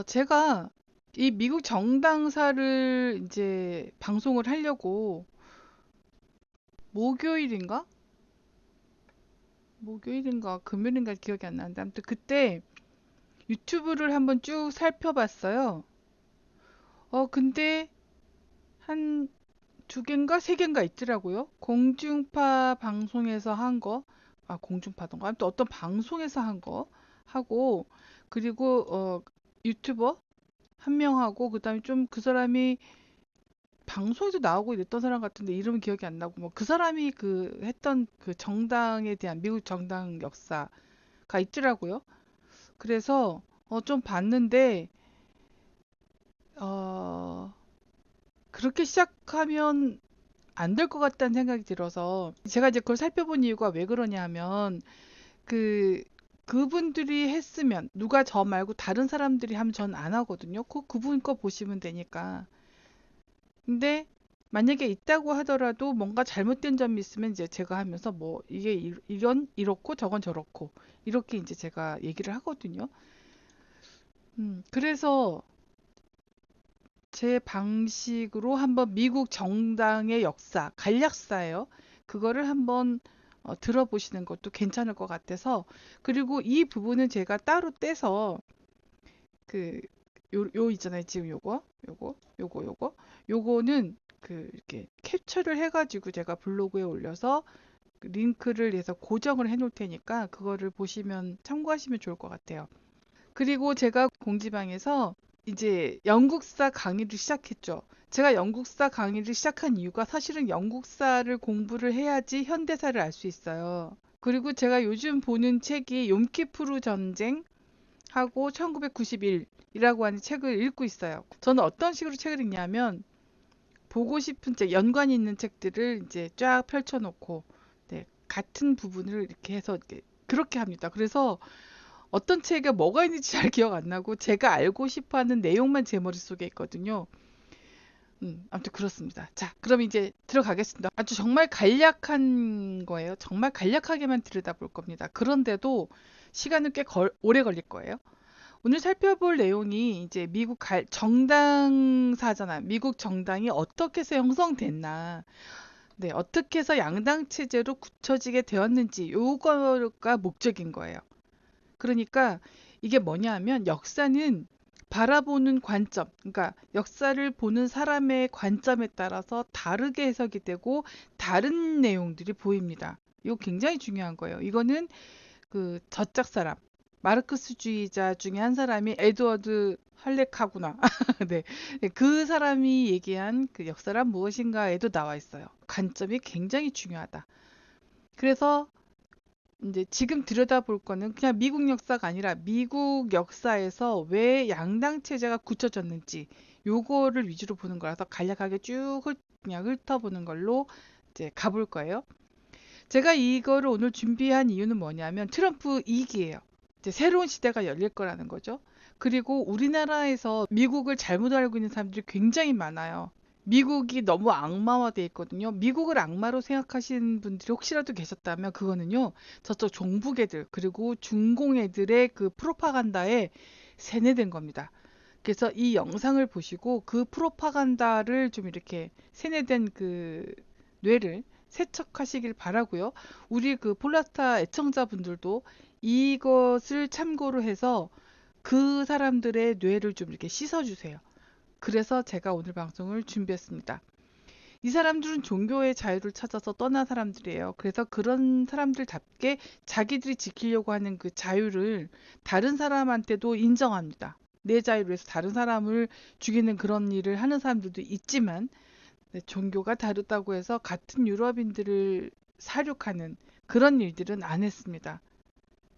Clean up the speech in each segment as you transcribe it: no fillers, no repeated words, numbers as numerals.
제가 이 미국 정당사를 이제 방송을 하려고 목요일인가? 목요일인가 금요일인가 기억이 안 나는데 아무튼 그때 유튜브를 한번 쭉 살펴봤어요. 근데 한 두 개인가 세 개인가 있더라고요. 공중파 방송에서 한 거, 공중파던가 아무튼 어떤 방송에서 한 거 하고 그리고 유튜버 한 명하고 그다음에 좀 그 사람이 방송에도 나오고 이랬던 사람 같은데 이름은 기억이 안 나고 뭐 그 사람이 그 했던 그 정당에 대한 미국 정당 역사가 있더라고요. 그래서 좀 봤는데 어 그렇게 시작하면 안 될 것 같다는 생각이 들어서 제가 이제 그걸 살펴본 이유가 왜 그러냐 하면 그 그분들이 했으면 누가 저 말고 다른 사람들이 하면 전 안 하거든요. 그분 거 보시면 되니까. 근데 만약에 있다고 하더라도 뭔가 잘못된 점이 있으면 이제 제가 하면서 뭐 이게 이런 이렇고 저건 저렇고 이렇게 이제 제가 얘기를 하거든요. 그래서 제 방식으로 한번 미국 정당의 역사, 간략사예요. 그거를 한번 들어보시는 것도 괜찮을 것 같아서 그리고 이 부분은 제가 따로 떼서 그 요 있잖아요. 지금 요거는 그 이렇게 캡처를 해가지고 제가 블로그에 올려서 그 링크를 해서 고정을 해놓을 테니까 그거를 보시면 참고하시면 좋을 것 같아요. 그리고 제가 공지방에서 이제 영국사 강의를 시작했죠. 제가 영국사 강의를 시작한 이유가 사실은 영국사를 공부를 해야지 현대사를 알 수 있어요. 그리고 제가 요즘 보는 책이 욤키프르 전쟁 하고 1991이라고 하는 책을 읽고 있어요. 저는 어떤 식으로 책을 읽냐면 보고 싶은 책, 연관이 있는 책들을 이제 쫙 펼쳐놓고 네, 같은 부분을 이렇게 해서 이렇게 그렇게 합니다. 그래서 어떤 책에 뭐가 있는지 잘 기억 안 나고 제가 알고 싶어하는 내용만 제 머릿속에 있거든요. 아무튼 그렇습니다. 자, 그럼 이제 들어가겠습니다. 아주 정말 간략한 거예요. 정말 간략하게만 들여다볼 겁니다. 그런데도 시간은 꽤 오래 걸릴 거예요. 오늘 살펴볼 내용이 이제 미국 정당사잖아요. 미국 정당이 어떻게 해서 형성됐나. 네, 어떻게 해서 양당 체제로 굳혀지게 되었는지 요거가 목적인 거예요. 그러니까 이게 뭐냐 하면 역사는 바라보는 관점, 그러니까 역사를 보는 사람의 관점에 따라서 다르게 해석이 되고 다른 내용들이 보입니다. 이거 굉장히 중요한 거예요. 이거는 그 저짝 사람, 마르크스주의자 중에 한 사람이 에드워드 할렉하구나. 네. 네, 그 사람이 얘기한 그 역사란 무엇인가에도 나와 있어요. 관점이 굉장히 중요하다. 그래서 이제 지금 들여다볼 거는 그냥 미국 역사가 아니라 미국 역사에서 왜 양당 체제가 굳혀졌는지 요거를 위주로 보는 거라서 간략하게 쭉 그냥 훑어보는 걸로 이제 가볼 거예요. 제가 이거를 오늘 준비한 이유는 뭐냐면 트럼프 2기예요. 이제 새로운 시대가 열릴 거라는 거죠. 그리고 우리나라에서 미국을 잘못 알고 있는 사람들이 굉장히 많아요. 미국이 너무 악마화돼 있거든요. 미국을 악마로 생각하시는 분들이 혹시라도 계셨다면 그거는요. 저쪽 종북 애들 그리고 중공 애들의 그 프로파간다에 세뇌된 겁니다. 그래서 이 영상을 보시고 그 프로파간다를 좀 이렇게 세뇌된 그 뇌를 세척하시길 바라고요. 우리 그 폴라스타 애청자분들도 이것을 참고로 해서 그 사람들의 뇌를 좀 이렇게 씻어주세요. 그래서 제가 오늘 방송을 준비했습니다. 이 사람들은 종교의 자유를 찾아서 떠난 사람들이에요. 그래서 그런 사람들답게 자기들이 지키려고 하는 그 자유를 다른 사람한테도 인정합니다. 내 자유로 해서 다른 사람을 죽이는 그런 일을 하는 사람들도 있지만 네, 종교가 다르다고 해서 같은 유럽인들을 사륙하는 그런 일들은 안 했습니다.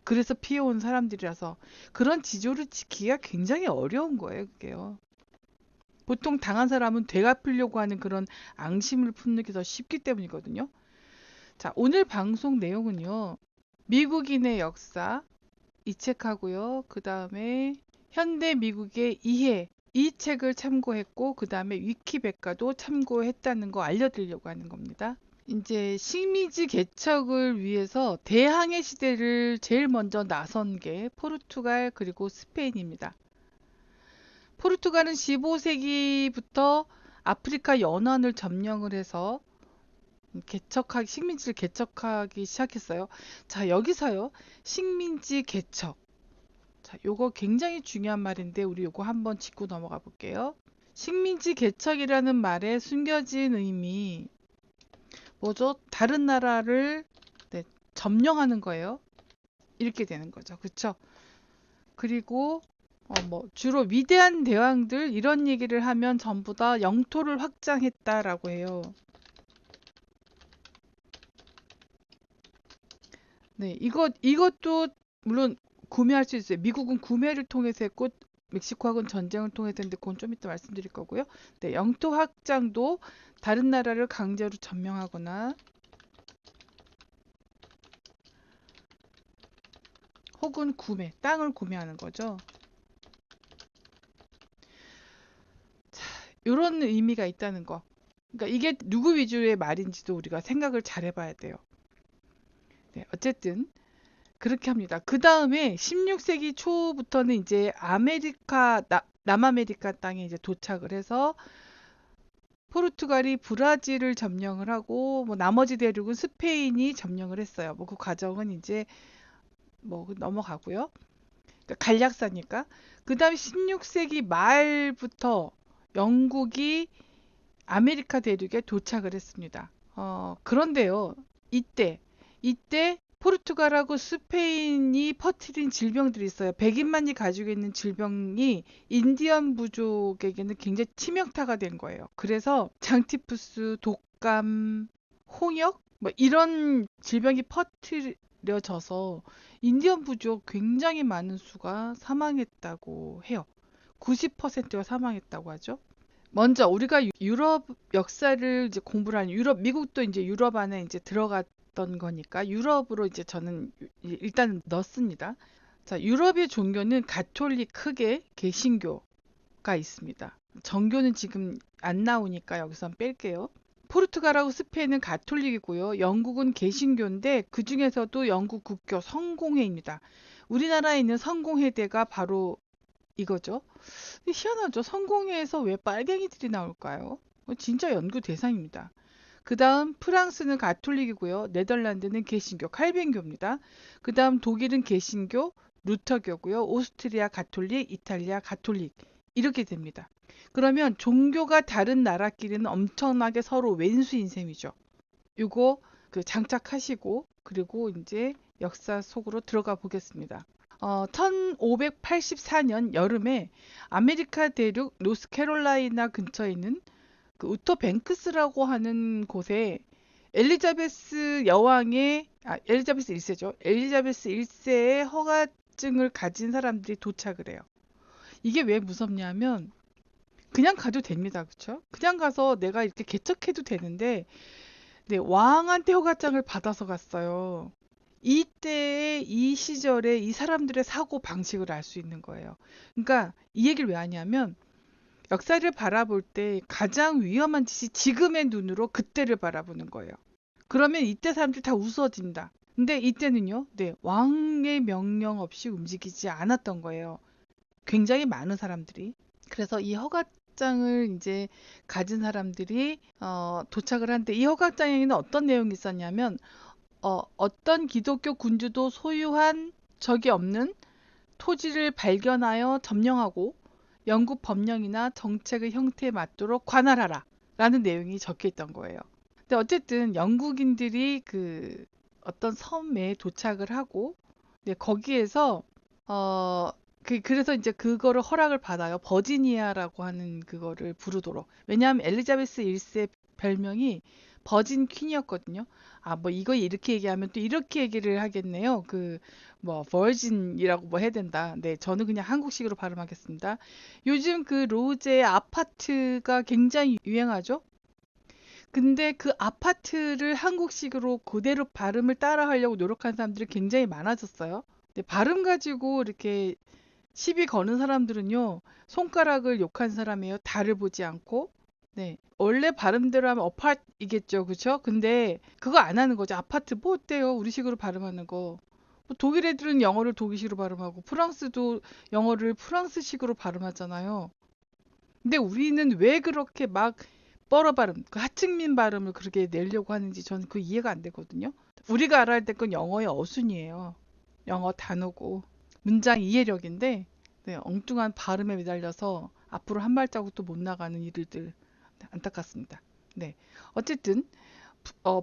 그래서 피해온 사람들이라서 그런 지조를 지키기가 굉장히 어려운 거예요, 그게요. 보통 당한 사람은 되갚으려고 하는 그런 앙심을 품는 게 더 쉽기 때문이거든요. 자, 오늘 방송 내용은요. 미국인의 역사 이 책하고요. 그 다음에 현대 미국의 이해 이 책을 참고했고 그 다음에 위키백과도 참고했다는 거 알려드리려고 하는 겁니다. 이제 식민지 개척을 위해서 대항해 시대를 제일 먼저 나선 게 포르투갈 그리고 스페인입니다. 포르투갈은 15세기부터 아프리카 연안을 점령을 해서 식민지를 개척하기 시작했어요. 자, 여기서요. 식민지 개척. 자, 요거 굉장히 중요한 말인데 우리 요거 한번 짚고 넘어가 볼게요. 식민지 개척이라는 말에 숨겨진 의미 뭐죠? 다른 나라를 네, 점령하는 거예요. 이렇게 되는 거죠. 그쵸? 그리고 뭐 주로 위대한 대왕들 이런 얘기를 하면 전부 다 영토를 확장했다라고 해요. 네, 이것도 물론 구매할 수 있어요. 미국은 구매를 통해서 했고 멕시코하고는 전쟁을 통해서 했는데 그건 좀 이따 말씀드릴 거고요. 네, 영토 확장도 다른 나라를 강제로 점령하거나 혹은 땅을 구매하는 거죠. 이런 의미가 있다는 거. 그러니까 이게 누구 위주의 말인지도 우리가 생각을 잘 해봐야 돼요. 네, 어쨌든 그렇게 합니다. 그 다음에 16세기 초부터는 이제 남아메리카 땅에 이제 도착을 해서 포르투갈이 브라질을 점령을 하고 뭐 나머지 대륙은 스페인이 점령을 했어요. 뭐 그 과정은 이제 뭐 넘어가고요. 그러니까 간략사니까. 그 다음에 16세기 말부터 영국이 아메리카 대륙에 도착을 했습니다. 그런데요, 이때 포르투갈하고 스페인이 퍼뜨린 질병들이 있어요. 백인만이 가지고 있는 질병이 인디언 부족에게는 굉장히 치명타가 된 거예요. 그래서 장티푸스, 독감, 홍역 뭐 이런 질병이 퍼뜨려져서 인디언 부족 굉장히 많은 수가 사망했다고 해요. 90%가 사망했다고 하죠. 먼저 우리가 유럽 역사를 이제 공부를 하는 미국도 이제 유럽 안에 이제 들어갔던 거니까 유럽으로 이제 저는 일단 넣습니다. 자, 유럽의 종교는 가톨릭 크게 개신교가 있습니다. 정교는 지금 안 나오니까 여기선 뺄게요. 포르투갈하고 스페인은 가톨릭이고요. 영국은 개신교인데 그 중에서도 영국 국교 성공회입니다. 우리나라에 있는 성공회대가 바로 이거죠. 희한하죠. 성공회에서 왜 빨갱이들이 나올까요? 진짜 연구 대상입니다. 그 다음 프랑스는 가톨릭이고요. 네덜란드는 개신교, 칼빈교입니다. 그 다음 독일은 개신교, 루터교고요. 오스트리아 가톨릭, 이탈리아 가톨릭 이렇게 됩니다. 그러면 종교가 다른 나라끼리는 엄청나게 서로 왼수인 셈이죠. 이거 장착하시고 그리고 이제 역사 속으로 들어가 보겠습니다. 1584년 여름에 아메리카 대륙 노스캐롤라이나 근처에 있는 그 우터 뱅크스라고 하는 곳에 엘리자베스 1세죠. 엘리자베스 1세의 허가증을 가진 사람들이 도착을 해요. 이게 왜 무섭냐면 그냥 가도 됩니다. 그렇죠? 그냥 가서 내가 이렇게 개척해도 되는데 네, 왕한테 허가장을 받아서 갔어요. 이때의 이 시절에 이 사람들의 사고 방식을 알 수 있는 거예요. 그러니까 이 얘기를 왜 하냐면 역사를 바라볼 때 가장 위험한 짓이 지금의 눈으로 그때를 바라보는 거예요. 그러면 이때 사람들 다 웃어진다. 근데 이때는요, 네, 왕의 명령 없이 움직이지 않았던 거예요. 굉장히 많은 사람들이. 그래서 이 허가장을 이제 가진 사람들이 도착을 한데 이 허가장에는 어떤 내용이 있었냐면 어떤 기독교 군주도 소유한 적이 없는 토지를 발견하여 점령하고 영국 법령이나 정책의 형태에 맞도록 관할하라 라는 내용이 적혀 있던 거예요. 근데 어쨌든 영국인들이 그 어떤 섬에 도착을 하고 네, 거기에서 그래서 이제 그거를 허락을 받아요. 버지니아라고 하는 그거를 부르도록. 왜냐하면 엘리자베스 1세 별명이 버진 퀸이었거든요. 아, 뭐 이거 이렇게 얘기하면 또 이렇게 얘기를 하겠네요. 뭐 버진이라고 뭐 해야 된다. 네, 저는 그냥 한국식으로 발음하겠습니다. 요즘 그 로제 아파트가 굉장히 유행하죠. 근데 그 아파트를 한국식으로 그대로 발음을 따라 하려고 노력한 사람들이 굉장히 많아졌어요. 네, 발음 가지고 이렇게 시비 거는 사람들은요, 손가락을 욕한 사람이에요. 달을 보지 않고. 네. 원래 발음대로 하면 어파트이겠죠. 그쵸? 근데 그거 안 하는 거죠. 아파트 뭐 어때요? 우리식으로 발음하는 거. 뭐 독일 애들은 영어를 독일식으로 발음하고 프랑스도 영어를 프랑스식으로 발음하잖아요. 근데 우리는 왜 그렇게 막 뻘어 발음, 그 하층민 발음을 그렇게 내려고 하는지 저는 그 이해가 안 되거든요. 우리가 알아야 될 건 영어의 어순이에요. 영어 단어고 문장 이해력인데 네, 엉뚱한 발음에 매달려서 앞으로 한 발자국도 못 나가는 일들 안타깝습니다. 네, 어쨌든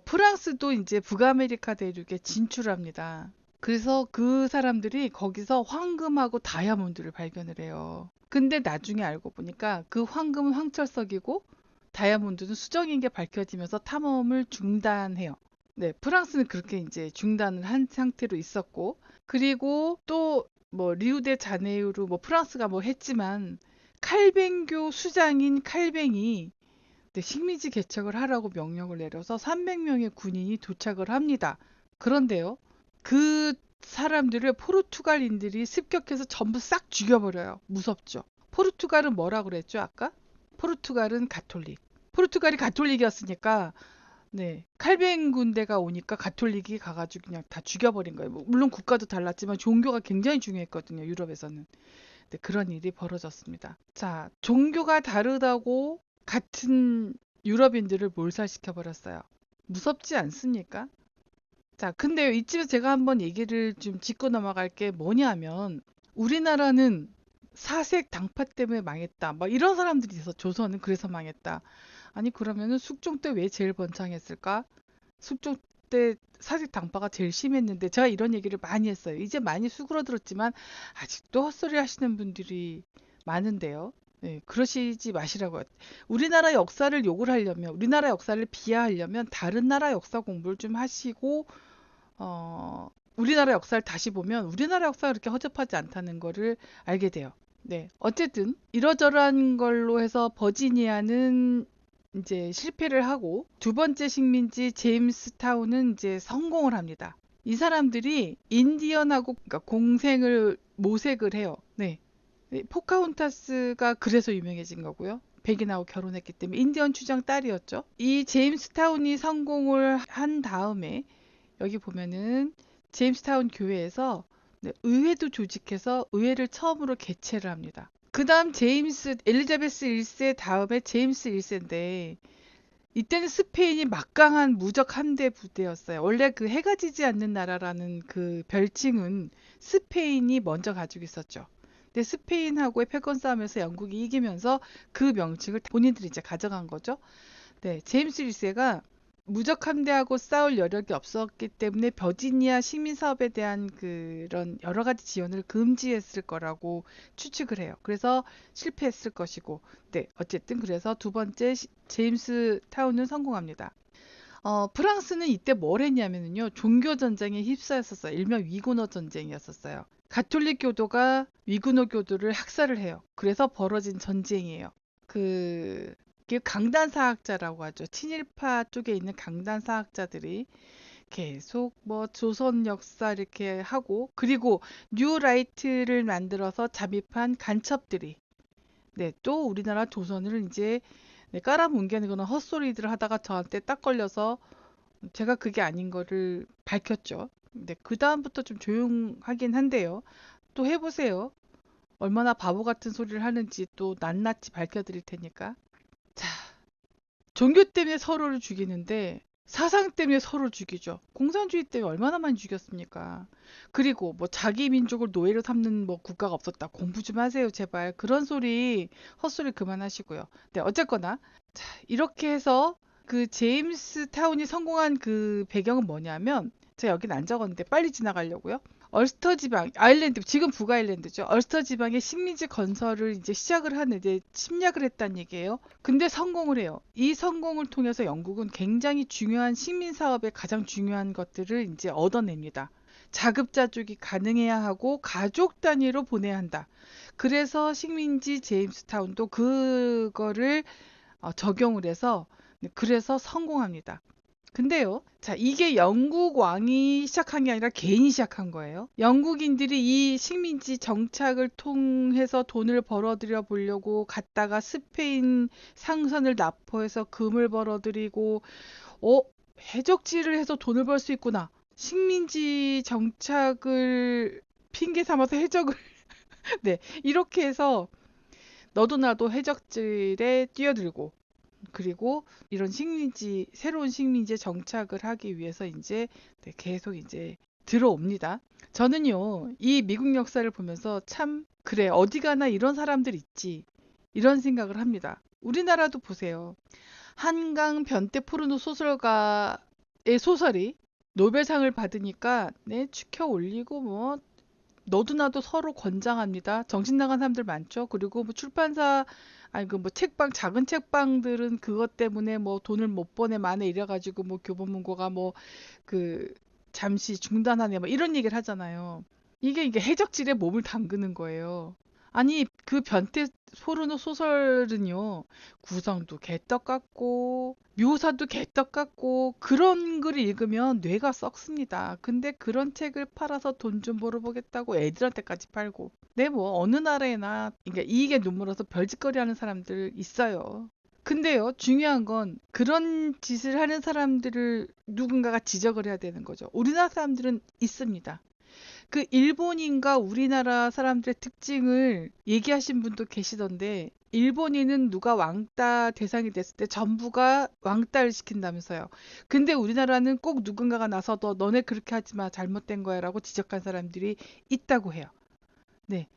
프랑스도 이제 북아메리카 대륙에 진출합니다. 그래서 그 사람들이 거기서 황금하고 다이아몬드를 발견을 해요. 근데 나중에 알고 보니까 그 황금은 황철석이고 다이아몬드는 수정인 게 밝혀지면서 탐험을 중단해요. 네, 프랑스는 그렇게 이제 중단을 한 상태로 있었고, 그리고 또 뭐 리우데자네이루 뭐 프랑스가 뭐 했지만 칼뱅교 수장인 칼뱅이 네, 식민지 개척을 하라고 명령을 내려서 300명의 군인이 도착을 합니다. 그런데요, 그 사람들을 포르투갈인들이 습격해서 전부 싹 죽여버려요. 무섭죠. 포르투갈은 뭐라 그랬죠, 아까? 포르투갈은 가톨릭. 포르투갈이 가톨릭이었으니까 네, 칼뱅 군대가 오니까 가톨릭이 가가지고 그냥 다 죽여버린 거예요. 뭐 물론 국가도 달랐지만 종교가 굉장히 중요했거든요, 유럽에서는. 네, 그런 일이 벌어졌습니다. 자, 종교가 다르다고 같은 유럽인들을 몰살시켜 버렸어요. 무섭지 않습니까? 자, 근데 이쯤에서 제가 한번 얘기를 좀 짚고 넘어갈 게 뭐냐면 우리나라는 사색 당파 때문에 망했다. 막 이런 사람들이 있어. 조선은 그래서 망했다. 아니 그러면은 숙종 때 왜 제일 번창했을까? 숙종 때 사색 당파가 제일 심했는데 제가 이런 얘기를 많이 했어요. 이제 많이 수그러들었지만 아직도 헛소리 하시는 분들이 많은데요. 네, 그러시지 마시라고요. 우리나라 역사를 욕을 하려면, 우리나라 역사를 비하하려면 다른 나라 역사 공부를 좀 하시고 우리나라 역사를 다시 보면 우리나라 역사가 그렇게 허접하지 않다는 거를 알게 돼요. 네, 어쨌든 이러저러한 걸로 해서 버지니아는 이제 실패를 하고 두 번째 식민지 제임스타운은 이제 성공을 합니다. 이 사람들이 인디언하고 그러니까 공생을 모색을 해요. 네. 포카혼타스가 그래서 유명해진 거고요. 백인하고 결혼했기 때문에 인디언 추장 딸이었죠. 이 제임스타운이 성공을 한 다음에 여기 보면은 제임스타운 교회에서 네, 의회도 조직해서 의회를 처음으로 개최를 합니다. 그 다음 엘리자베스 1세 다음에 제임스 1세인데 이때는 스페인이 막강한 무적 함대 부대였어요. 원래 그 해가 지지 않는 나라라는 그 별칭은 스페인이 먼저 가지고 있었죠. 근데 스페인하고의 패권 싸움에서 영국이 이기면서 그 명칭을 본인들이 이제 가져간 거죠. 네, 제임스 1세가 무적 함대하고 싸울 여력이 없었기 때문에 버지니아 식민 사업에 대한 그런 여러 가지 지원을 금지했을 거라고 추측을 해요. 그래서 실패했을 것이고, 네, 어쨌든 그래서 두 번째 제임스 타운은 성공합니다. 프랑스는 이때 뭘 했냐면요, 종교 전쟁에 휩싸였었어요. 일명 위고노 전쟁이었었어요. 가톨릭 교도가 위구노 교도를 학살을 해요. 그래서 벌어진 전쟁이에요. 그 강단 사학자라고 하죠. 친일파 쪽에 있는 강단 사학자들이 계속 뭐 조선 역사 이렇게 하고 그리고 뉴라이트를 만들어서 잠입한 간첩들이 네, 또 우리나라 조선을 이제 네, 깔아뭉개는 그런 헛소리들을 하다가 저한테 딱 걸려서 제가 그게 아닌 거를 밝혔죠. 근데 그 다음부터 좀 조용하긴 한데요. 또 해보세요. 얼마나 바보 같은 소리를 하는지 또 낱낱이 밝혀드릴 테니까. 자, 종교 때문에 서로를 죽이는데 사상 때문에 서로를 죽이죠. 공산주의 때문에 얼마나 많이 죽였습니까? 그리고 뭐 자기 민족을 노예로 삼는 뭐 국가가 없었다. 공부 좀 하세요, 제발. 그런 소리, 헛소리 그만하시고요. 네, 어쨌거나 자, 이렇게 해서 그 제임스 타운이 성공한 그 배경은 뭐냐면 제가 여긴 안 적었는데 빨리 지나가려고요. 얼스터 지방, 아일랜드, 지금 북아일랜드죠. 얼스터 지방의 식민지 건설을 이제 시작을 하는데 침략을 했다는 얘기예요. 근데 성공을 해요. 이 성공을 통해서 영국은 굉장히 중요한 식민 사업의 가장 중요한 것들을 이제 얻어냅니다. 자급자족이 가능해야 하고 가족 단위로 보내야 한다. 그래서 식민지 제임스타운도 그거를 적용을 해서 그래서 성공합니다. 근데요, 자, 이게 영국 왕이 시작한 게 아니라 개인이 시작한 거예요. 영국인들이 이 식민지 정착을 통해서 돈을 벌어들여 보려고 갔다가 스페인 상선을 납포해서 금을 벌어들이고, 어, 해적질을 해서 돈을 벌 수 있구나. 식민지 정착을 핑계 삼아서 해적을, 네, 이렇게 해서 너도 나도 해적질에 뛰어들고 그리고 이런 식민지 새로운 식민지에 정착을 하기 위해서 이제 네, 계속 이제 들어옵니다. 저는요, 이 미국 역사를 보면서 참 그래 어디 가나 이런 사람들 있지 이런 생각을 합니다. 우리나라도 보세요. 한강 변태 포르노 소설가의 소설이 노벨상을 받으니까 네, 추켜 올리고 뭐 너도 나도 서로 권장합니다. 정신 나간 사람들 많죠. 그리고 뭐 출판사 아니 그 뭐 책방 작은 책방들은 그것 때문에 뭐 돈을 못 버내 만에 이래가지고 뭐 교보문고가 뭐 그 잠시 중단하네 뭐 이런 얘기를 하잖아요. 이게 해적질에 몸을 담그는 거예요. 아니 그 변태 포르노 소설은요 구성도 개떡 같고 묘사도 개떡 같고 그런 글을 읽으면 뇌가 썩습니다. 근데 그런 책을 팔아서 돈 좀 벌어보겠다고 애들한테까지 팔고 네 뭐 어느 나라에나 그러니까 이익에 눈물어서 별짓거리 하는 사람들 있어요. 근데요 중요한 건 그런 짓을 하는 사람들을 누군가가 지적을 해야 되는 거죠. 우리나라 사람들은 있습니다. 그 일본인과 우리나라 사람들의 특징을 얘기하신 분도 계시던데 일본인은 누가 왕따 대상이 됐을 때 전부가 왕따를 시킨다면서요. 근데 우리나라는 꼭 누군가가 나서도 너네 그렇게 하지 마 잘못된 거야라고 지적한 사람들이 있다고 해요. 네.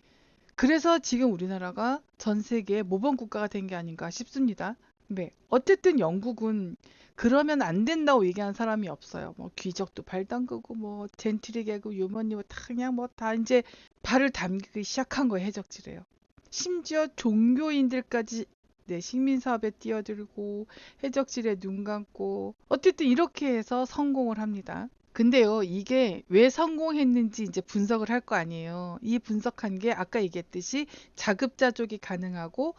그래서 지금 우리나라가 전 세계의 모범 국가가 된 게 아닌가 싶습니다. 네. 어쨌든 영국은 그러면 안 된다고 얘기하는 사람이 없어요. 뭐 귀족도 발 담그고 뭐 젠트리 개그 유머니 뭐다 그냥 뭐 다 이제 발을 담기기 시작한 거예요. 해적질에요. 심지어 종교인들까지 네, 식민 사업에 뛰어들고 해적질에 눈 감고 어쨌든 이렇게 해서 성공을 합니다. 근데요, 이게 왜 성공했는지 이제 분석을 할 거 아니에요. 이 분석한 게 아까 얘기했듯이 자급자족이 가능하고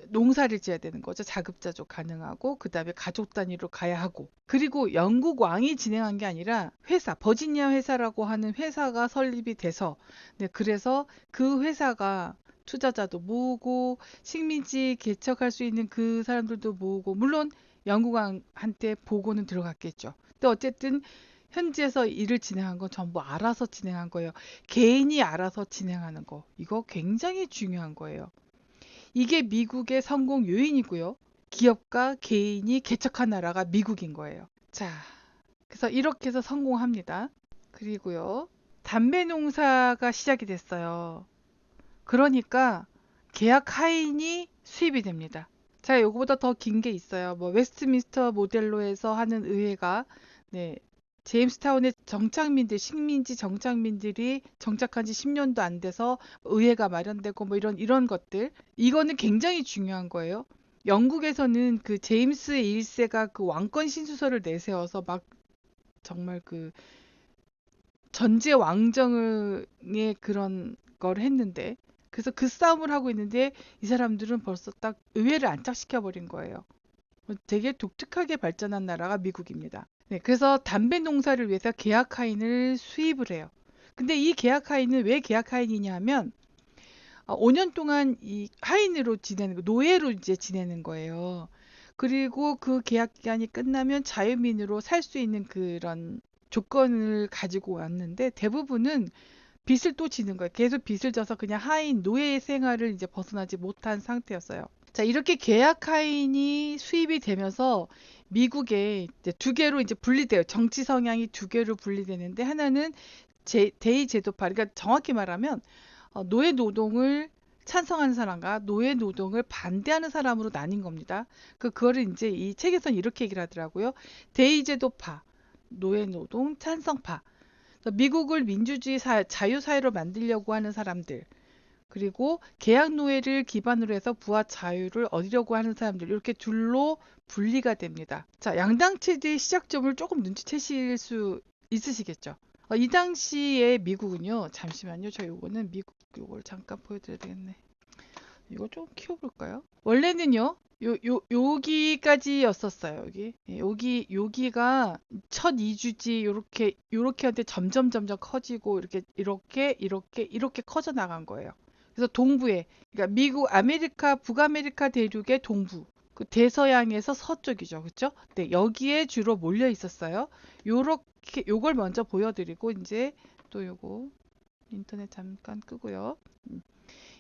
농사를 지어야 되는 거죠. 자급자족 가능하고 그다음에 가족 단위로 가야 하고 그리고 영국 왕이 진행한 게 아니라 회사 버지니아 회사라고 하는 회사가 설립이 돼서 네, 그래서 그 회사가 투자자도 모으고 식민지 개척할 수 있는 그 사람들도 모으고 물론 영국 왕한테 보고는 들어갔겠죠. 근데 어쨌든 현지에서 일을 진행한 건 전부 알아서 진행한 거예요. 개인이 알아서 진행하는 거. 이거 굉장히 중요한 거예요. 이게 미국의 성공 요인이고요. 기업가 개인이 개척한 나라가 미국인 거예요. 자, 그래서 이렇게 해서 성공합니다. 그리고요. 담배 농사가 시작이 됐어요. 그러니까 계약 하인이 수입이 됩니다. 자, 요거보다 더 긴 게 있어요. 뭐 웨스트민스터 모델로 해서 하는 의회가 네, 제임스타운의 정착민들, 식민지 정착민들이 정착한 지 10년도 안 돼서 의회가 마련되고 뭐 이런 것들. 이거는 굉장히 중요한 거예요. 영국에서는 그 제임스 1세가 그 왕권 신수설을 내세워서 막 정말 그 전제 왕정의 그런 걸 했는데 그래서 그 싸움을 하고 있는데 이 사람들은 벌써 딱 의회를 안착시켜 버린 거예요. 되게 독특하게 발전한 나라가 미국입니다. 네, 그래서 담배 농사를 위해서 계약하인을 수입을 해요. 근데 이 계약하인은 왜 계약하인이냐 하면 5년 동안 이 하인으로 지내는 노예로 이제 지내는 거예요. 그리고 그 계약 기간이 끝나면 자유민으로 살 수 있는 그런 조건을 가지고 왔는데 대부분은 빚을 또 지는 거예요. 계속 빚을 져서 그냥 하인 노예 생활을 이제 벗어나지 못한 상태였어요. 자, 이렇게 계약 하인이 수입이 되면서 미국에 이제 두 개로 이제 분리돼요. 정치 성향이 두 개로 분리되는데 하나는 대의 제도파, 그러니까 정확히 말하면 노예 노동을 찬성하는 사람과 노예 노동을 반대하는 사람으로 나뉜 겁니다. 그거를 이제 이 책에서는 이렇게 얘기를 하더라고요. 대의 제도파, 노예 노동 찬성파. 미국을 민주주의 자유사회로 만들려고 하는 사람들, 그리고 계약 노예를 기반으로 해서 부와 자유를 얻으려고 하는 사람들, 이렇게 둘로 분리가 됩니다. 자, 양당 체제의 시작점을 조금 눈치채실 수 있으시겠죠? 이 당시에 미국은요, 잠시만요. 저 요거는 미국 요걸 잠깐 보여드려야 되겠네. 이거 좀 키워볼까요? 원래는요, 여기까지였었어요. 여기가 첫 이주지, 요렇게 한데 점점 커지고, 이렇게 커져 나간 거예요. 그래서 동부에, 그러니까 미국, 북아메리카 대륙의 동부, 그 대서양에서 서쪽이죠. 그쵸? 네, 여기에 주로 몰려 있었어요. 요걸 먼저 보여드리고, 이제 또 요거, 인터넷 잠깐 끄고요.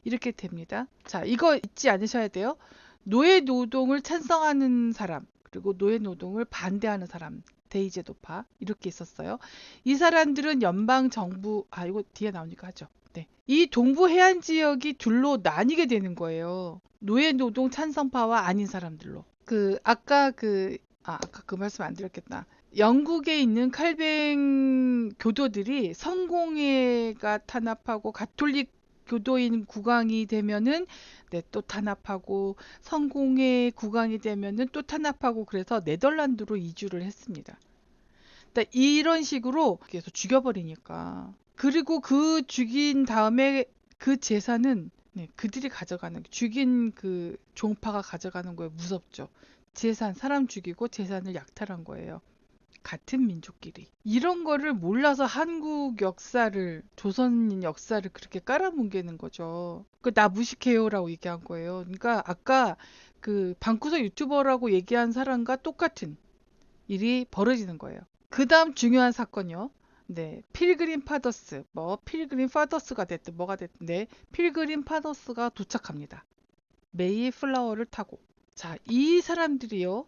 이렇게 됩니다. 자, 이거 잊지 않으셔야 돼요. 노예 노동을 찬성하는 사람, 그리고 노예 노동을 반대하는 사람, 데이제도파 이렇게 있었어요. 이 사람들은 연방 정부, 이거 뒤에 나오니까 하죠. 네. 이 동부 해안 지역이 둘로 나뉘게 되는 거예요. 노예 노동 찬성파와 아닌 사람들로. 아까 그 말씀 안 드렸겠다. 영국에 있는 칼뱅 교도들이 성공회가 탄압하고 가톨릭 교도인 국왕이 되면은 네, 또 탄압하고 성공회 국왕이 되면은 또 탄압하고 그래서 네덜란드로 이주를 했습니다. 그러니까 이런 식으로 계속 죽여버리니까. 그리고 그 죽인 다음에 그 재산은 네, 그들이 가져가는 죽인 그 종파가 가져가는 거예요. 무섭죠. 재산, 사람 죽이고 재산을 약탈한 거예요. 같은 민족끼리. 이런 거를 몰라서 한국 역사를, 조선 역사를 그렇게 깔아뭉개는 거죠. 나 무식해요라고 얘기한 거예요. 그러니까 아까 그 방구석 유튜버라고 얘기한 사람과 똑같은 일이 벌어지는 거예요. 그 다음 중요한 사건이요. 네, 필그림 파더스, 필그림 파더스가 됐든 뭐가 됐든, 네, 필그림 파더스가 도착합니다. 메이 플라워를 타고. 자, 이 사람들이요.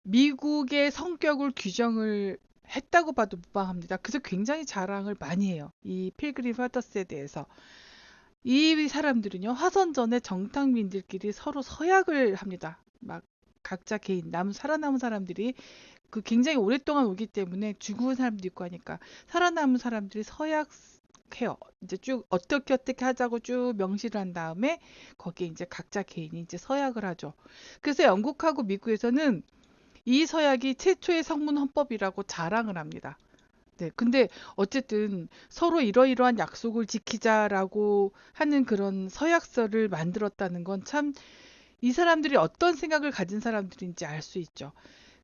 미국의 성격을 규정을 했다고 봐도 무방합니다. 그래서 굉장히 자랑을 많이 해요. 이 필그림 파더스에 대해서. 이 사람들은요, 화선전에 정탐민들끼리 서로 서약을 합니다. 막 각자 개인, 살아남은 사람들이 그 굉장히 오랫동안 오기 때문에 죽은 사람도 있고 하니까 살아남은 사람들이 서약해요. 이제 쭉 어떻게 하자고 쭉 명시를 한 다음에 거기에 이제 각자 개인이 이제 서약을 하죠. 그래서 영국하고 미국에서는 이 서약이 최초의 성문 헌법이라고 자랑을 합니다. 네, 근데 어쨌든 서로 이러이러한 약속을 지키자라고 하는 그런 서약서를 만들었다는 건 참 이 사람들이 어떤 생각을 가진 사람들인지 알 수 있죠.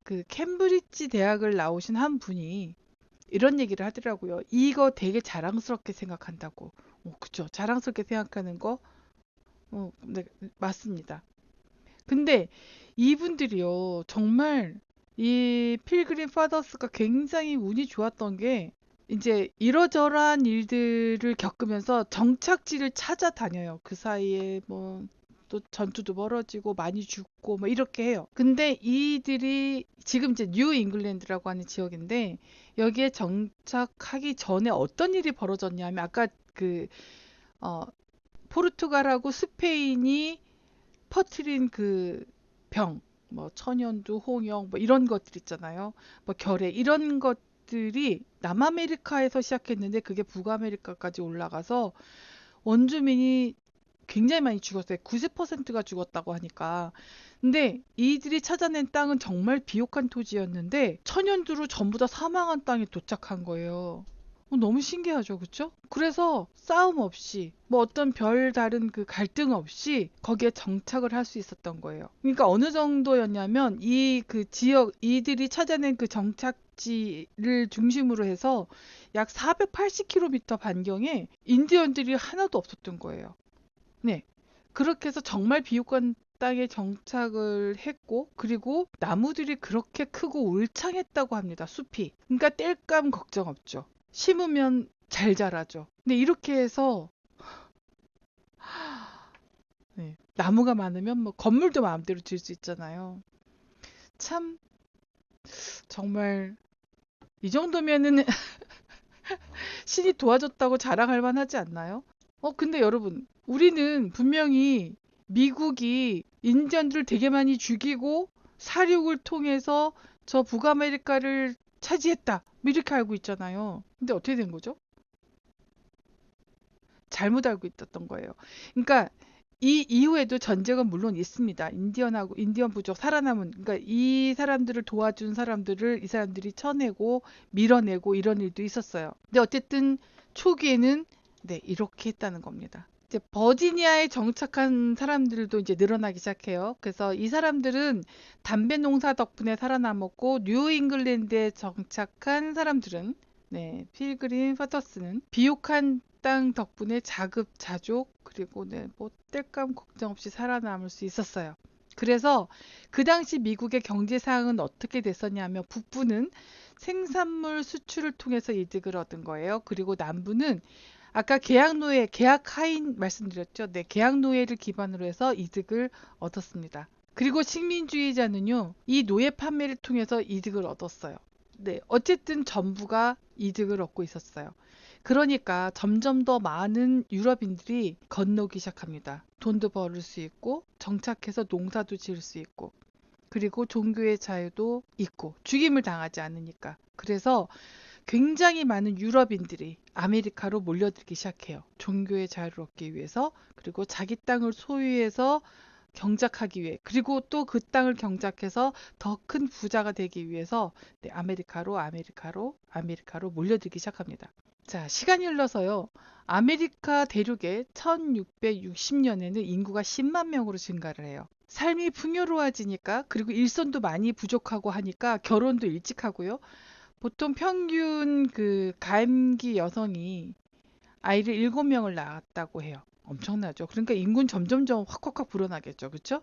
그 캠브리지 대학을 나오신 한 분이 이런 얘기를 하더라고요. 이거 되게 자랑스럽게 생각한다고. 그죠. 자랑스럽게 생각하는 거, 네, 맞습니다. 근데 이분들이요, 정말 이 필그림 파더스가 굉장히 운이 좋았던 게 이제 이러저러한 일들을 겪으면서 정착지를 찾아다녀요. 그 사이에 뭐 또 전투도 벌어지고 많이 죽고 뭐 이렇게 해요. 근데 이들이 지금 이제 뉴 잉글랜드라고 하는 지역인데 여기에 정착하기 전에 어떤 일이 벌어졌냐면 아까 그 포르투갈하고 스페인이 퍼트린 그 병, 뭐 천연두, 홍역, 뭐 이런 것들 있잖아요. 뭐 결핵 이런 것들이 남아메리카에서 시작했는데 그게 북아메리카까지 올라가서 원주민이 굉장히 많이 죽었어요. 90%가 죽었다고 하니까. 근데 이들이 찾아낸 땅은 정말 비옥한 토지였는데 천연두로 전부 다 사망한 땅에 도착한 거예요. 너무 신기하죠, 그쵸? 그래서 싸움 없이 뭐 어떤 별 다른 그 갈등 없이 거기에 정착을 할 수 있었던 거예요. 그러니까 어느 정도였냐면 이 그 지역 이들이 찾아낸 그 정착지를 중심으로 해서 약 480km 반경에 인디언들이 하나도 없었던 거예요. 네. 그렇게 해서 정말 비옥한 땅에 정착을 했고 그리고 나무들이 그렇게 크고 울창했다고 합니다. 숲이. 그러니까 땔감 걱정 없죠. 심으면 잘 자라죠. 근데 이렇게 해서 네, 나무가 많으면 뭐 건물도 마음대로 지을 수 있잖아요. 참 정말 이 정도면은 신이 도와줬다고 자랑할 만하지 않나요? 근데 여러분, 우리는 분명히 미국이 인디언들을 되게 많이 죽이고 사륙을 통해서 저 북아메리카를 차지했다. 뭐 이렇게 알고 있잖아요. 근데 어떻게 된 거죠? 잘못 알고 있었던 거예요. 그러니까 이 이후에도 전쟁은 물론 있습니다. 인디언하고 인디언 부족 살아남은 그러니까 이 사람들을 도와준 사람들을 이 사람들이 쳐내고 밀어내고 이런 일도 있었어요. 근데 어쨌든 초기에는 네, 이렇게 했다는 겁니다. 이제 버지니아에 정착한 사람들도 이제 늘어나기 시작해요. 그래서 이 사람들은 담배 농사 덕분에 살아남았고 뉴 잉글랜드에 정착한 사람들은 네, 필그림 파터스는 비옥한 땅 덕분에 자급자족 그리고 네, 뭐 땔감 걱정 없이 살아남을 수 있었어요. 그래서 그 당시 미국의 경제 상황은 어떻게 됐었냐면 북부는 생산물 수출을 통해서 이득을 얻은 거예요. 그리고 남부는 아까 계약노예, 계약하인 말씀드렸죠. 네, 계약노예를 기반으로 해서 이득을 얻었습니다. 그리고 식민주의자는요, 이 노예 판매를 통해서 이득을 얻었어요. 네, 어쨌든 전부가 이득을 얻고 있었어요. 그러니까 점점 더 많은 유럽인들이 건너기 시작합니다. 돈도 벌을 수 있고, 정착해서 농사도 지을 수 있고, 그리고 종교의 자유도 있고, 죽임을 당하지 않으니까. 그래서 굉장히 많은 유럽인들이 아메리카로 몰려들기 시작해요. 종교의 자유를 얻기 위해서, 그리고 자기 땅을 소유해서 경작하기 위해, 그리고 또 그 땅을 경작해서 더 큰 부자가 되기 위해서 네, 아메리카로 몰려들기 시작합니다. 자, 시간이 흘러서요. 아메리카 대륙에 1660년에는 인구가 10만 명으로 증가를 해요. 삶이 풍요로워지니까, 그리고 일손도 많이 부족하고 하니까 결혼도 일찍 하고요. 보통 평균 그 가임기 여성이 아이를 7명을 낳았다고 해요. 엄청나죠. 그러니까 인구는 점점점 확확확 불어나겠죠. 그렇죠?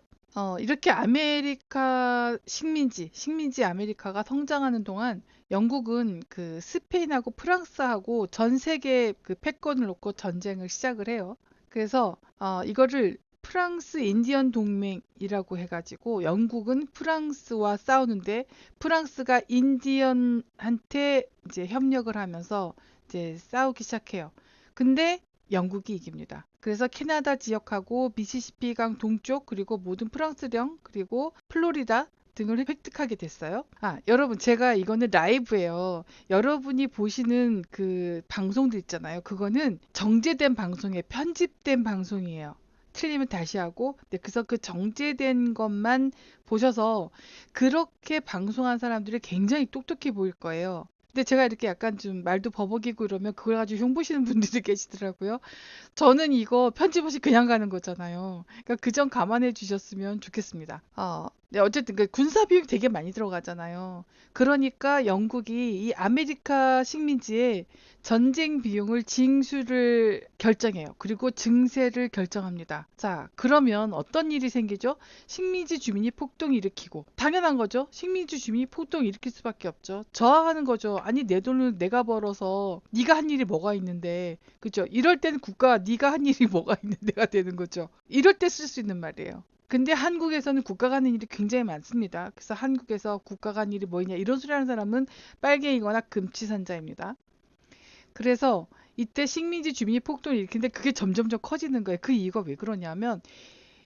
이렇게 아메리카 식민지 아메리카가 성장하는 동안 영국은 그 스페인하고 프랑스하고 전 세계 그 패권을 놓고 전쟁을 시작을 해요. 그래서 이거를 프랑스 인디언 동맹이라고 해가지고 영국은 프랑스와 싸우는데 프랑스가 인디언한테 이제 협력을 하면서 이제 싸우기 시작해요. 근데 영국이 이깁니다. 그래서 캐나다 지역하고 미시시피강 동쪽 그리고 모든 프랑스령 그리고 플로리다 등을 획득하게 됐어요. 여러분 제가 이거는 라이브예요. 여러분이 보시는 그 방송들 있잖아요. 그거는 정제된 방송에 편집된 방송이에요. 틀리면 다시 하고, 네, 그래서 그 정제된 것만 보셔서 그렇게 방송한 사람들이 굉장히 똑똑해 보일 거예요. 근데 제가 이렇게 약간 좀 말도 버벅이고 이러면 그걸 가지고 흉보시는 분들이 계시더라고요. 저는 이거 편집 없이 그냥 가는 거잖아요. 그러니까 그 점 감안해 주셨으면 좋겠습니다. 네, 어쨌든 그 군사 비용이 되게 많이 들어가잖아요. 그러니까 영국이 이 아메리카 식민지에 전쟁 비용을 징수를 결정해요. 그리고 증세를 결정합니다. 자, 그러면 어떤 일이 생기죠? 식민지 주민이 폭동 일으키고 당연한 거죠. 식민지 주민이 폭동 일으킬 수밖에 없죠. 저항하는 거죠. 아니 내 돈을 내가 벌어서 네가 한 일이 뭐가 있는데, 그죠? 이럴 때는 국가 네가 한 일이 뭐가 있는데가 되는 거죠. 이럴 때 쓸 수 있는 말이에요. 근데 한국에서는 국가가 하는 일이 굉장히 많습니다. 그래서 한국에서 국가가 하는 일이 뭐냐 이런 소리 하는 사람은 빨갱이거나 금치산자입니다. 그래서 이때 식민지 주민이 폭동을 일으키는데 그게 점점점 커지는 거예요. 그 이유가 왜 그러냐면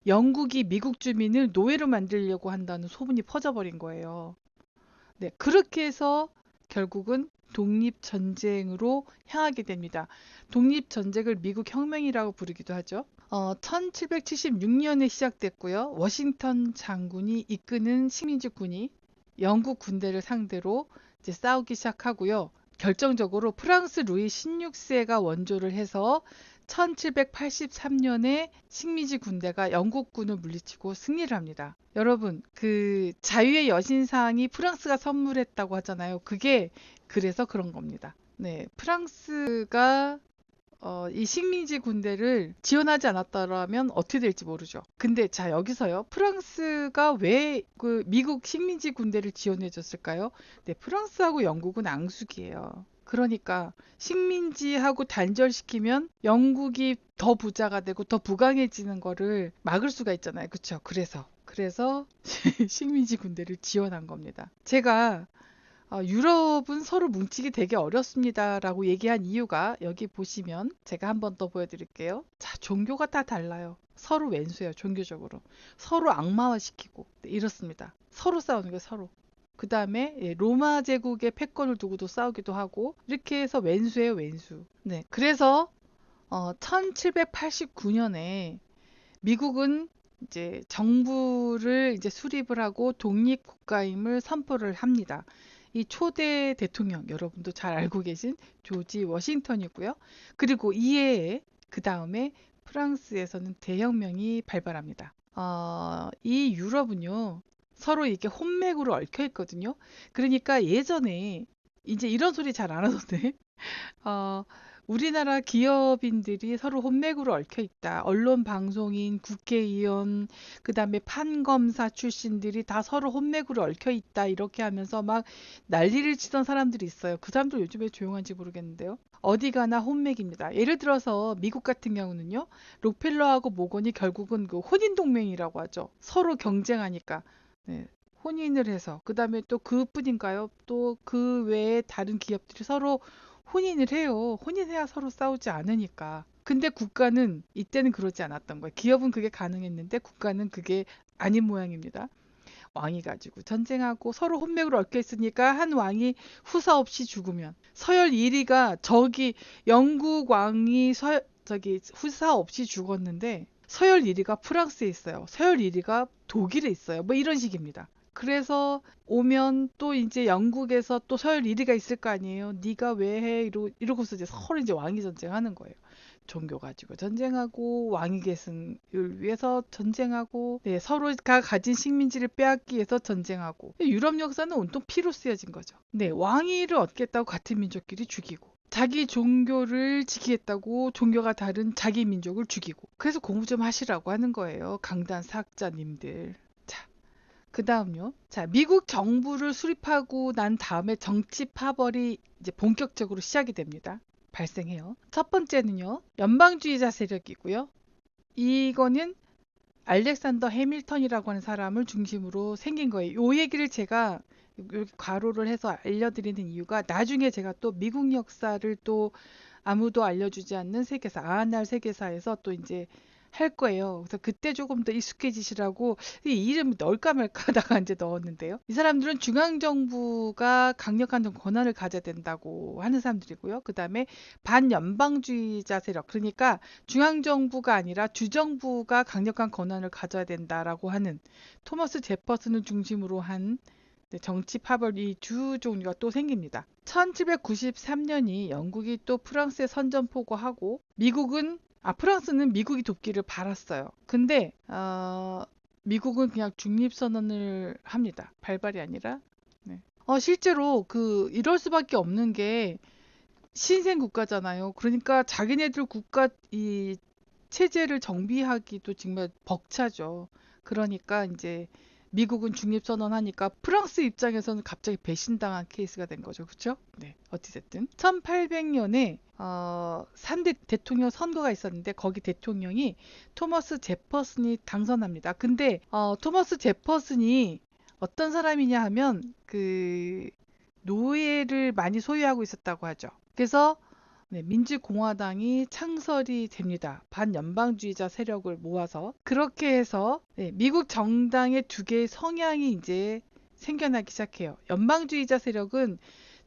영국이 미국 주민을 노예로 만들려고 한다는 소문이 퍼져버린 거예요. 네, 그렇게 해서 결국은 독립전쟁으로 향하게 됩니다. 독립전쟁을 미국 혁명이라고 부르기도 하죠. 1776년에 시작됐고요. 워싱턴 장군이 이끄는 식민지군이 영국 군대를 상대로 이제 싸우기 시작하고요. 결정적으로 프랑스 루이 16세가 원조를 해서 1783년에 식민지 군대가 영국군을 물리치고 승리를 합니다. 여러분, 그 자유의 여신상이 프랑스가 선물했다고 하잖아요. 그게 그래서 그런 겁니다. 네, 프랑스가 이 식민지 군대를 지원하지 않았더라면 어떻게 될지 모르죠. 근데 자, 여기서요. 프랑스가 왜 그 미국 식민지 군대를 지원해 줬을까요? 네, 프랑스하고 영국은 앙숙이에요. 그러니까 식민지하고 단절시키면 영국이 더 부자가 되고 더 부강해지는 거를 막을 수가 있잖아요. 그렇죠? 그래서 식민지 군대를 지원한 겁니다. 제가 유럽은 서로 뭉치기 되게 어렵습니다라고 얘기한 이유가 여기 보시면 제가 한번 더 보여드릴게요. 자, 종교가 다 달라요. 서로 왼수예요, 종교적으로. 서로 악마화시키고 네, 이렇습니다. 서로 싸우는 거예요, 서로. 그 다음에 로마 제국의 패권을 두고도 싸우기도 하고 이렇게 해서 왼수예요, 왼수. 네, 그래서 1789년에 미국은 이제 정부를 이제 수립을 하고 독립국가임을 선포를 합니다. 이 초대 대통령 여러분도 잘 알고 계신 조지 워싱턴이고요. 그리고 이해에 그 다음에 프랑스에서는 대혁명이 발발합니다. 이 유럽은요 서로 이렇게 혼맥으로 얽혀 있거든요. 그러니까 예전에 이제 이런 소리 잘 안 하던데. 어, 우리나라 기업인들이 서로 혼맥으로 얽혀 있다. 언론, 방송인, 국회의원, 그다음에 판검사 출신들이 다 서로 혼맥으로 얽혀 있다. 이렇게 하면서 막 난리를 치던 사람들이 있어요. 그 사람들 요즘에 조용한지 모르겠는데요. 어디 가나 혼맥입니다. 예를 들어서 미국 같은 경우는요. 록펠러하고 모건이 결국은 그 혼인 동맹이라고 하죠. 서로 경쟁하니까. 네. 혼인을 해서 그다음에 또 그뿐인가요? 또 그 외에 다른 기업들이 서로 혼인을 해요. 혼인해야 서로 싸우지 않으니까. 근데 국가는 이때는 그러지 않았던 거예요. 기업은 그게 가능했는데 국가는 그게 아닌 모양입니다. 왕이 가지고 전쟁하고 서로 혼맥으로 얽혀 있으니까 한 왕이 후사 없이 죽으면 서열 1위가 저기 영국 왕이 저기 후사 없이 죽었는데 서열 1위가 프랑스에 있어요. 서열 1위가 독일에 있어요. 뭐 이런 식입니다. 그래서 오면 또 이제 영국에서 또 서열 1위가 있을 거 아니에요. 네가 왜 해? 이러고서 이제 서로 이제 왕위 전쟁하는 거예요. 종교 가지고 전쟁하고 왕위 계승을 위해서 전쟁하고 네, 서로가 가진 식민지를 빼앗기 위해서 전쟁하고 유럽 역사는 온통 피로 쓰여진 거죠. 네, 왕위를 얻겠다고 같은 민족끼리 죽이고 자기 종교를 지키겠다고 종교가 다른 자기 민족을 죽이고 그래서 공부 좀 하시라고 하는 거예요. 강단 사학자님들. 자, 그 다음요. 자, 미국 정부를 수립하고 난 다음에 정치 파벌이 이제 본격적으로 시작이 됩니다. 발생해요. 첫 번째는요. 연방주의자 세력이고요. 이거는 알렉산더 해밀턴이라고 하는 사람을 중심으로 생긴 거예요. 요 얘기를 제가 이렇게 괄호를 해서 알려드리는 이유가 나중에 제가 또 미국 역사를 또 아무도 알려주지 않는 세계사, 아날 세계사에서 또 이제 할 거예요. 그래서 그때 조금 더 익숙해지시라고 이 이름 넣을까 말까 하다가 이제 넣었는데요. 이 사람들은 중앙정부가 강력한 권한을 가져야 된다고 하는 사람들이고요. 그 다음에 반연방주의자 세력, 그러니까 중앙정부가 아니라 주정부가 강력한 권한을 가져야 된다라고 하는 토머스 제퍼슨을 중심으로 한 정치 파벌 이 두 종류가 또 생깁니다. 1793년이 영국이 또 프랑스에 선전포고하고 프랑스는 미국이 돕기를 바랐어요. 근데 미국은 그냥 중립선언을 합니다. 발발이 아니라. 네. 실제로 이럴 수밖에 없는 게 신생 국가잖아요. 그러니까 자기네들 국가 이 체제를 정비하기도 정말 벅차죠. 그러니까 이제 미국은 중립선언하니까 프랑스 입장에서는 갑자기 배신당한 케이스가 된 거죠. 그렇죠? 네. 어찌됐든 1800년에 3대 대통령 선거가 있었는데 거기 대통령이 토머스 제퍼슨이 당선합니다. 근데 토머스 제퍼슨이 어떤 사람이냐 하면 노예를 많이 소유하고 있었다고 하죠. 그래서 네, 민주공화당이 창설이 됩니다. 반연방주의자 세력을 모아서 그렇게 해서 네, 미국 정당의 두 개의 성향이 이제 생겨나기 시작해요. 연방주의자 세력은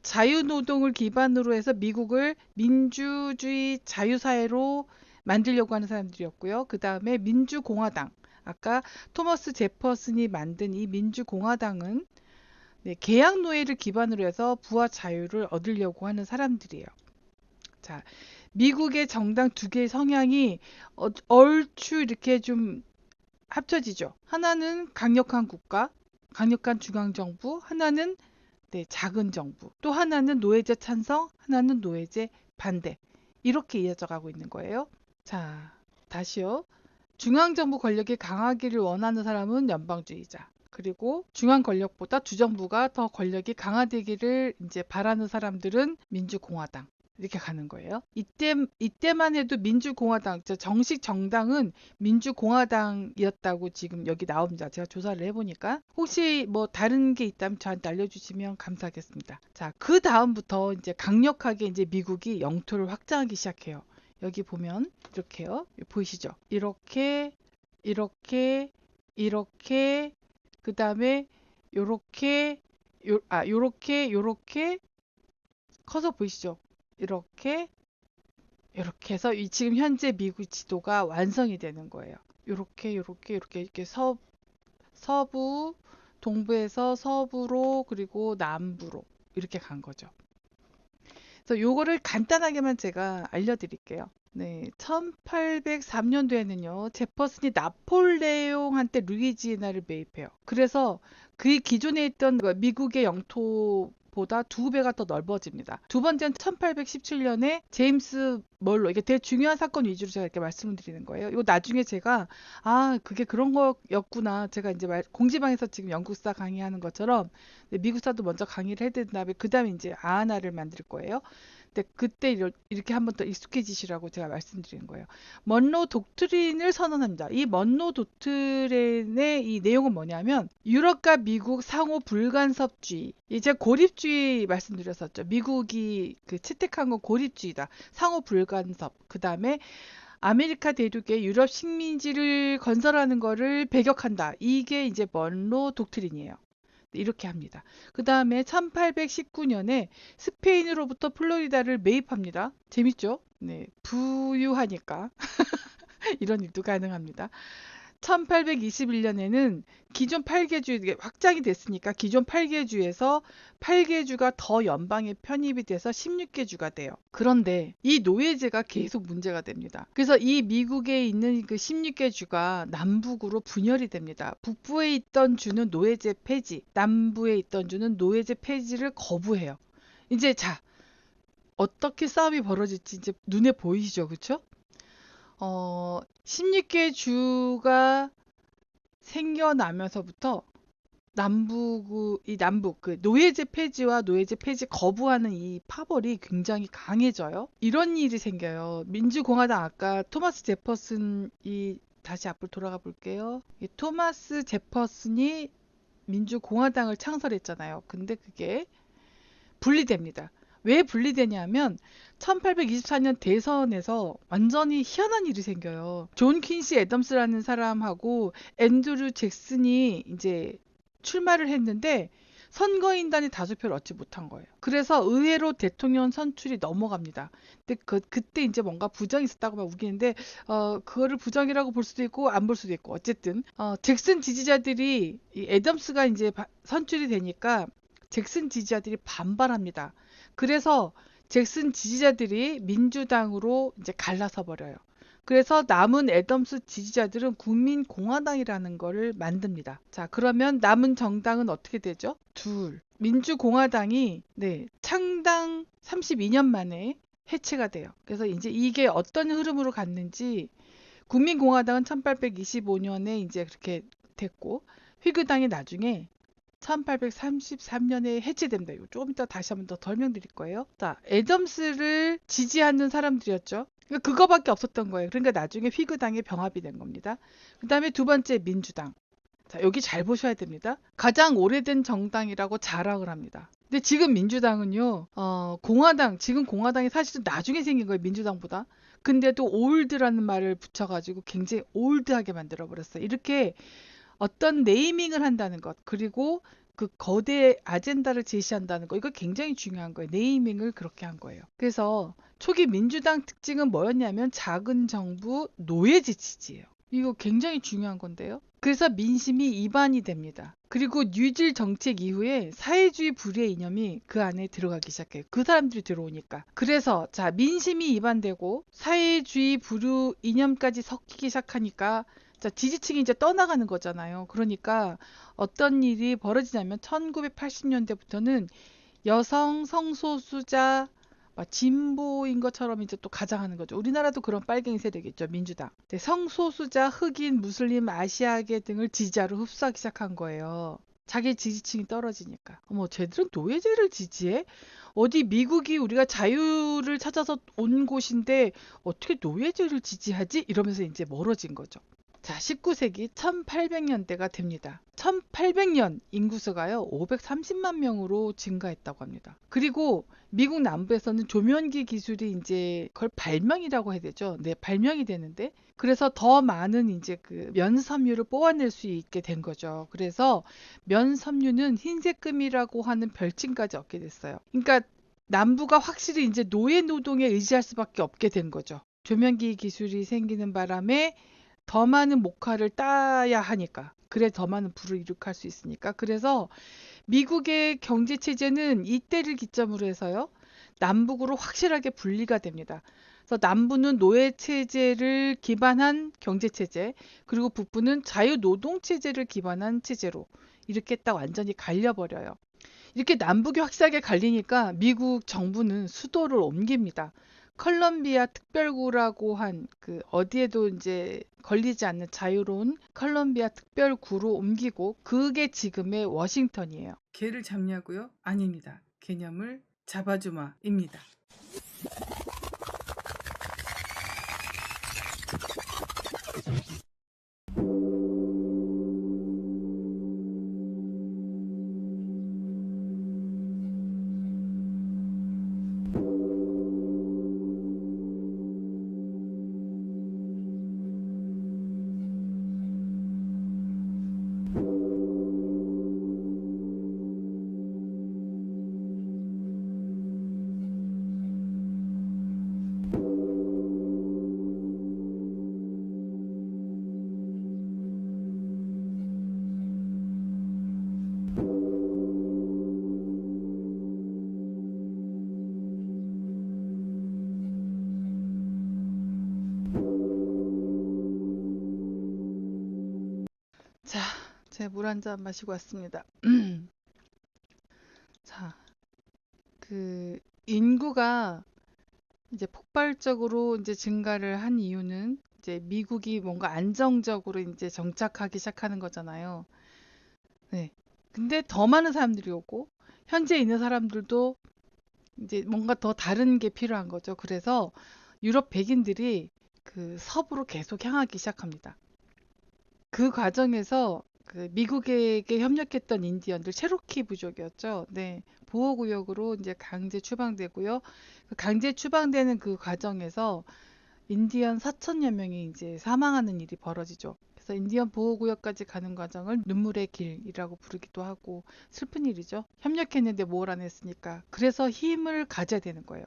자유노동을 기반으로 해서 미국을 민주주의 자유사회로 만들려고 하는 사람들이었고요. 그 다음에 민주공화당, 아까 토머스 제퍼슨이 만든 이 민주공화당은 네, 계약 노예를 기반으로 해서 부와 자유를 얻으려고 하는 사람들이에요. 자, 미국의 정당 두 개의 성향이 얼추 이렇게 좀 합쳐지죠. 하나는 강력한 국가, 강력한 중앙정부, 하나는 네, 작은 정부, 또 하나는 노예제 찬성, 하나는 노예제 반대. 이렇게 이어져 가고 있는 거예요. 자, 다시요. 중앙정부 권력이 강하기를 원하는 사람은 연방주의자. 그리고 중앙 권력보다 주정부가 더 권력이 강화되기를 이제 바라는 사람들은 민주공화당. 이렇게 가는 거예요. 이때만 해도 민주공화당, 정식 정당은 민주공화당이었다고 지금 여기 나옵니다. 제가 조사를 해보니까. 혹시 뭐 다른 게 있다면 저한테 알려주시면 감사하겠습니다. 자, 그 다음부터 이제 강력하게 이제 미국이 영토를 확장하기 시작해요. 여기 보면 이렇게요. 보이시죠? 이렇게, 이렇게, 이렇게, 그 다음에 요렇게, 요렇게 커서 보이시죠? 이렇게 해서 지금 현재 미국 지도가 완성이 되는 거예요. 이렇게 서부, 동부에서 서부로 그리고 남부로 이렇게 간 거죠. 그래서 요거를 간단하게만 제가 알려드릴게요. 네, 1803년도에는요, 제퍼슨이 나폴레옹한테 루이지애나를 매입해요. 그래서 그 기존에 있던 미국의 영토 보다 2배가 더 넓어집니다. 두 번째는 1817년에 제임스 멀로, 이게 되게 중요한 사건 위주로 제가 이렇게 말씀을 드리는 거예요. 이거 나중에 제가 그게 그런 거였구나. 제가 이제 공지방에서 지금 영국사 강의하는 것처럼 미국사도 먼저 강의를 해야 된 다음에 그 다음에 이제 아하나를 만들 거예요. 근데 그때 이렇게 한번 더 익숙해지시라고 제가 말씀드리는 거예요. 먼로 독트린을 선언합니다. 이 먼로 독트린의 이 내용은 뭐냐면 유럽과 미국 상호 불간섭주의. 이제 고립주의 말씀드렸었죠. 미국이 그 채택한 건 고립주의다. 상호 불간섭. 그 다음에 아메리카 대륙의 유럽 식민지를 건설하는 거를 배격한다. 이게 이제 먼로 독트린이에요. 이렇게 합니다. 그 다음에 1819년에 스페인으로부터 플로리다를 매입합니다. 재밌죠? 네, 부유하니까 이런 일도 가능합니다. 1821년에는 기존 8개주 확장이 됐으니까 기존 8개주에서 8개주가 더 연방에 편입이 돼서 16개주가 돼요. 그런데 이 노예제가 계속 문제가 됩니다. 그래서 이 미국에 있는 그 16개주가 남북으로 분열이 됩니다. 북부에 있던 주는 노예제 폐지, 남부에 있던 주는 노예제 폐지를 거부해요. 이제 자, 어떻게 싸움이 벌어질지 이제 눈에 보이시죠? 그렇죠? 16개 주가 생겨나면서부터 남북 그 노예제 폐지와 노예제 폐지 거부하는 이 파벌이 굉장히 강해져요. 이런 일이 생겨요. 민주공화당 아까 토마스 제퍼슨이 다시 앞으로 돌아가 볼게요. 이 토마스 제퍼슨이 민주공화당을 창설했잖아요. 근데 그게 분리됩니다. 왜 분리되냐면 1824년 대선에서 완전히 희한한 일이 생겨요. 존 퀸시 애덤스라는 사람하고 앤드류 잭슨이 이제 출마를 했는데 선거인단이 다수표를 얻지 못한 거예요. 그래서 의회로 대통령 선출이 넘어갑니다. 근데 그때 이제 뭔가 부정이 있었다고 막 우기는데 그거를 부정이라고 볼 수도 있고 안 볼 수도 있고 어쨌든 잭슨 지지자들이 이 애덤스가 이제 선출이 되니까 잭슨 지지자들이 반발합니다. 그래서 잭슨 지지자들이 민주당으로 이제 갈라서 버려요. 그래서 남은 애덤스 지지자들은 국민공화당이라는 거를 만듭니다. 자, 그러면 남은 정당은 어떻게 되죠? 둘. 민주공화당이 창당 32년 만에 해체가 돼요. 그래서 이제 이게 어떤 흐름으로 갔는지 국민공화당은 1825년에 이제 그렇게 됐고 휘그당이 나중에 1833년에 해체됩니다. 이거 조금 이따 다시 한번 더 설명드릴 거예요. 자, 애덤스를 지지하는 사람들이었죠. 그거밖에 없었던 거예요. 그러니까 나중에 휘그당에 병합이 된 겁니다. 그 다음에 두 번째 민주당. 자, 여기 잘 보셔야 됩니다. 가장 오래된 정당이라고 자랑을 합니다. 근데 지금 민주당은요, 지금 공화당이 사실은 나중에 생긴 거예요, 민주당보다. 근데도 올드라는 말을 붙여가지고 굉장히 올드하게 만들어버렸어요. 이렇게 어떤 네이밍을 한다는 것, 그리고 그 거대 아젠다를 제시한다는 거, 이거 굉장히 중요한 거예요. 네이밍을 그렇게 한 거예요. 그래서 초기 민주당 특징은 뭐였냐면 작은 정부 노예제 지지예요. 이거 굉장히 중요한 건데요. 그래서 민심이 이반이 됩니다. 그리고 뉴딜 정책 이후에 사회주의 불의 이념이 그 안에 들어가기 시작해요. 그 사람들이 들어오니까. 그래서 자, 민심이 이반되고 사회주의 불의 이념까지 섞이기 시작하니까 자, 지지층이 이제 떠나가는 거잖아요. 그러니까 어떤 일이 벌어지냐면 1980년대부터는 여성 성소수자 진보인 것처럼 이제 또 가장하는 거죠. 우리나라도 그런 빨갱이 세력이죠. 민주당. 네, 성소수자, 흑인, 무슬림, 아시아계 등을 지지자로 흡수하기 시작한 거예요. 자기 지지층이 떨어지니까. 어머, 쟤들은 노예제를 지지해? 어디 미국이 우리가 자유를 찾아서 온 곳인데 어떻게 노예제를 지지하지? 이러면서 이제 멀어진 거죠. 자, 19세기 1800년대가 됩니다. 1800년 인구수가요, 530만 명으로 증가했다고 합니다. 그리고 미국 남부에서는 조면기 기술이 이제 그걸 발명이라고 해야 되죠. 네, 발명이 되는데, 그래서 더 많은 이제 그 면섬유를 뽑아낼 수 있게 된 거죠. 그래서 면섬유는 흰색금이라고 하는 별칭까지 얻게 됐어요. 그러니까 남부가 확실히 이제 노예 노동에 의지할 수밖에 없게 된 거죠. 조면기 기술이 생기는 바람에 더 많은 목화를 따야 하니까. 그래 더 많은 부를 이룩할 수 있으니까. 그래서 미국의 경제 체제는 이때를 기점으로 해서요, 남북으로 확실하게 분리가 됩니다. 그래서 남부는 노예 체제를 기반한 경제 체제, 그리고 북부는 자유 노동 체제를 기반한 체제로 이렇게 딱 완전히 갈려버려요. 이렇게 남북이 확실하게 갈리니까 미국 정부는 수도를 옮깁니다. 컬럼비아 특별구라고 한 그 어디에도 이제 걸리지 않는 자유로운 컬럼비아 특별구로 옮기고 그게 지금의 워싱턴이에요. 개를 잡냐고요? 아닙니다. 개념을 잡아주마입니다. 자, 제 물 한 잔 마시고 왔습니다. 자, 그 인구가 이제 폭발적으로 이제 증가를 한 이유는 이제 미국이 뭔가 안정적으로 이제 정착하기 시작하는 거잖아요. 네. 근데 더 많은 사람들이 오고 현재 있는 사람들도 이제 뭔가 더 다른 게 필요한 거죠. 그래서 유럽 백인들이 그 서부로 계속 향하기 시작합니다. 그 과정에서 그 미국에게 협력했던 인디언들 체로키 부족이었죠. 네. 보호구역으로 이제 강제 추방되고요. 그 강제 추방되는 그 과정에서 인디언 4천여 명이 이제 사망하는 일이 벌어지죠. 그래서 인디언 보호구역까지 가는 과정을 눈물의 길이라고 부르기도 하고 슬픈 일이죠. 협력했는데 뭘 안 했으니까. 그래서 힘을 가져야 되는 거예요.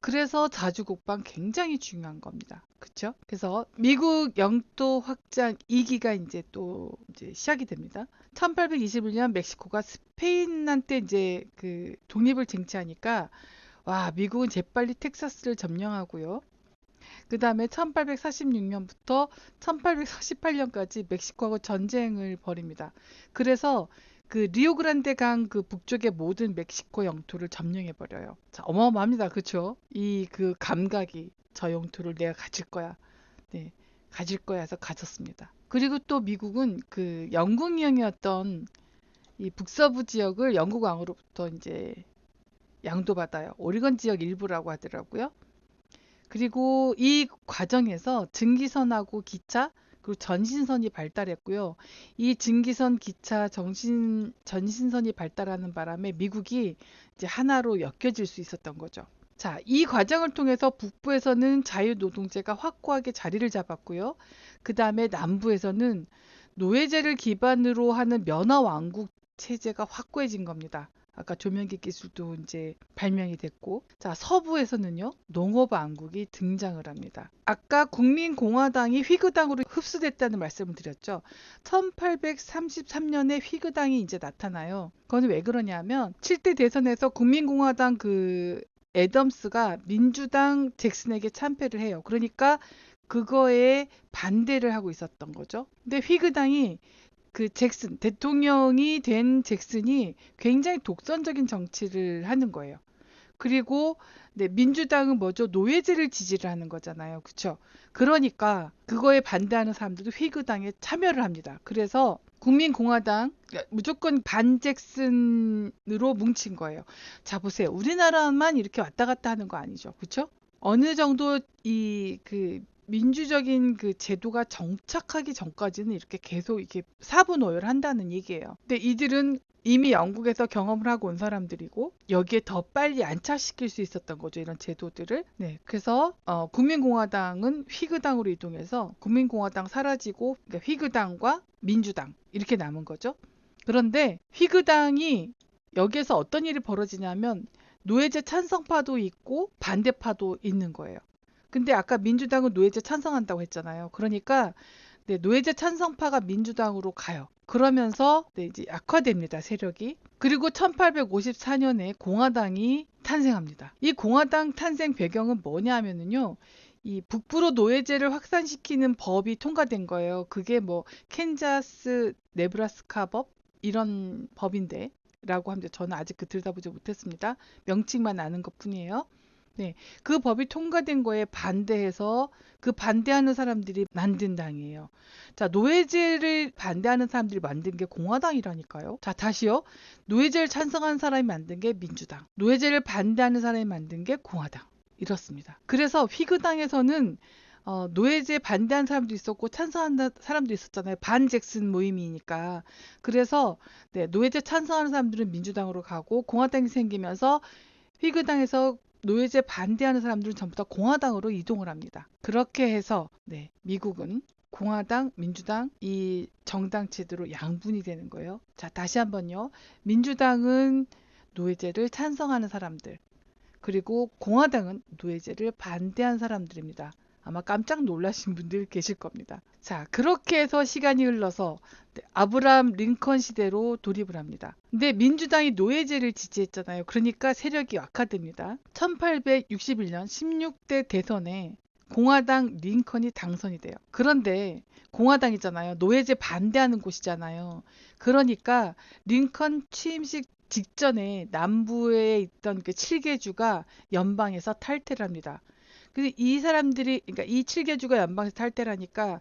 그래서 자주국방 굉장히 중요한 겁니다. 그렇죠? 그래서 미국 영토 확장 2기가 이제 또 이제 시작이 됩니다. 1821년 멕시코가 스페인한테 이제 그 독립을 쟁취하니까 와, 미국은 재빨리 텍사스를 점령하고요. 그 다음에 1846년부터 1848년까지 멕시코하고 전쟁을 벌입니다. 그래서 그 리오그란데 강 그 북쪽의 모든 멕시코 영토를 점령해 버려요. 자, 어마어마합니다. 그렇죠? 이 그 감각이 저 영토를 내가 가질 거야. 네. 가질 거야 해서 가졌습니다. 그리고 또 미국은 그 영국령이었던 이 북서부 지역을 영국 왕으로부터 이제 양도받아요. 오리건 지역 일부라고 하더라고요. 그리고 이 과정에서 증기선하고 기차 그리고 전신선이 발달했고요. 이 증기선, 기차, 전신선이 발달하는 바람에 미국이 이제 하나로 엮여질 수 있었던 거죠. 자, 이 과정을 통해서 북부에서는 자유노동제가 확고하게 자리를 잡았고요. 그 다음에 남부에서는 노예제를 기반으로 하는 면허왕국 체제가 확고해진 겁니다. 아까 조명기 기술도 이제 발명이 됐고, 자, 서부에서는요, 농업왕국이 등장을 합니다. 아까 국민공화당이 휘그당으로 흡수됐다는 말씀을 드렸죠. 1833년에 휘그당이 이제 나타나요. 그건 왜 그러냐면, 7대 대선에서 국민공화당 그 애덤스가 민주당 잭슨에게 참패를 해요. 그러니까 그거에 반대를 하고 있었던 거죠. 근데 휘그당이 그 잭슨, 대통령이 된 잭슨이 굉장히 독선적인 정치를 하는 거예요. 그리고 네, 민주당은 뭐죠? 노예제를 지지를 하는 거잖아요. 그렇죠? 그러니까 그거에 반대하는 사람들도 휘그당에 참여를 합니다. 그래서 국민공화당 무조건 반 잭슨으로 뭉친 거예요. 자, 보세요. 우리나라만 이렇게 왔다 갔다 하는 거 아니죠. 그렇죠? 어느 정도 이 그 민주적인 그 제도가 정착하기 전까지는 이렇게 계속 이렇게 사분오열 한다는 얘기예요. 근데 이들은 이미 영국에서 경험을 하고 온 사람들이고 여기에 더 빨리 안착시킬 수 있었던 거죠. 이런 제도들을. 네. 그래서 국민공화당은 휘그당으로 이동해서 국민공화당 사라지고 그러니까 휘그당과 민주당 이렇게 남은 거죠. 그런데 휘그당이 여기에서 어떤 일이 벌어지냐면 노예제 찬성파도 있고 반대파도 있는 거예요. 근데 아까 민주당은 노예제 찬성한다고 했잖아요. 그러니까 네, 노예제 찬성파가 민주당으로 가요. 그러면서 네, 이제 약화됩니다, 세력이. 그리고 1854년에 공화당이 탄생합니다. 이 공화당 탄생 배경은 뭐냐 하면은요. 이 북부로 노예제를 확산시키는 법이 통과된 거예요. 그게 뭐 캔자스 네브라스카 법 이런 법인데 법이라고 합니다. 저는 아직 들여다보지 못했습니다. 명칭만 아는 것뿐이에요. 네, 그 법이 통과된 거에 반대해서 그 반대하는 사람들이 만든 당이에요. 자, 노예제를 반대하는 사람들이 만든 게 공화당이라니까요. 자, 다시요. 노예제를 찬성하는 사람이 만든 게 민주당. 노예제를 반대하는 사람이 만든 게 공화당. 이렇습니다. 그래서 휘그당에서는 노예제 반대한 사람도 있었고 찬성한 사람도 있었잖아요. 반 잭슨 모임이니까. 그래서 네, 노예제 찬성하는 사람들은 민주당으로 가고 공화당이 생기면서 휘그당에서 노예제 반대하는 사람들은 전부 다 공화당으로 이동을 합니다. 그렇게 해서 네, 미국은 공화당, 민주당 이 정당 제도로 양분이 되는 거예요. 자, 다시 한번요. 민주당은 노예제를 찬성하는 사람들, 그리고 공화당은 노예제를 반대한 사람들입니다. 아마 깜짝 놀라신 분들 계실 겁니다. 자, 그렇게 해서 시간이 흘러서 아브라함 링컨 시대로 돌입을 합니다. 근데 민주당이 노예제를 지지했잖아요. 그러니까 세력이 약화됩니다. 1861년 16대 대선에 공화당 링컨이 당선이 돼요. 그런데 공화당이잖아요. 노예제 반대하는 곳이잖아요. 그러니까 링컨 취임식 직전에 남부에 있던 그 7개주가 연방에서 탈퇴를 합니다. 근데 이 사람들이, 그러니까 이 7개주가 연방에서 탈퇴를 하니까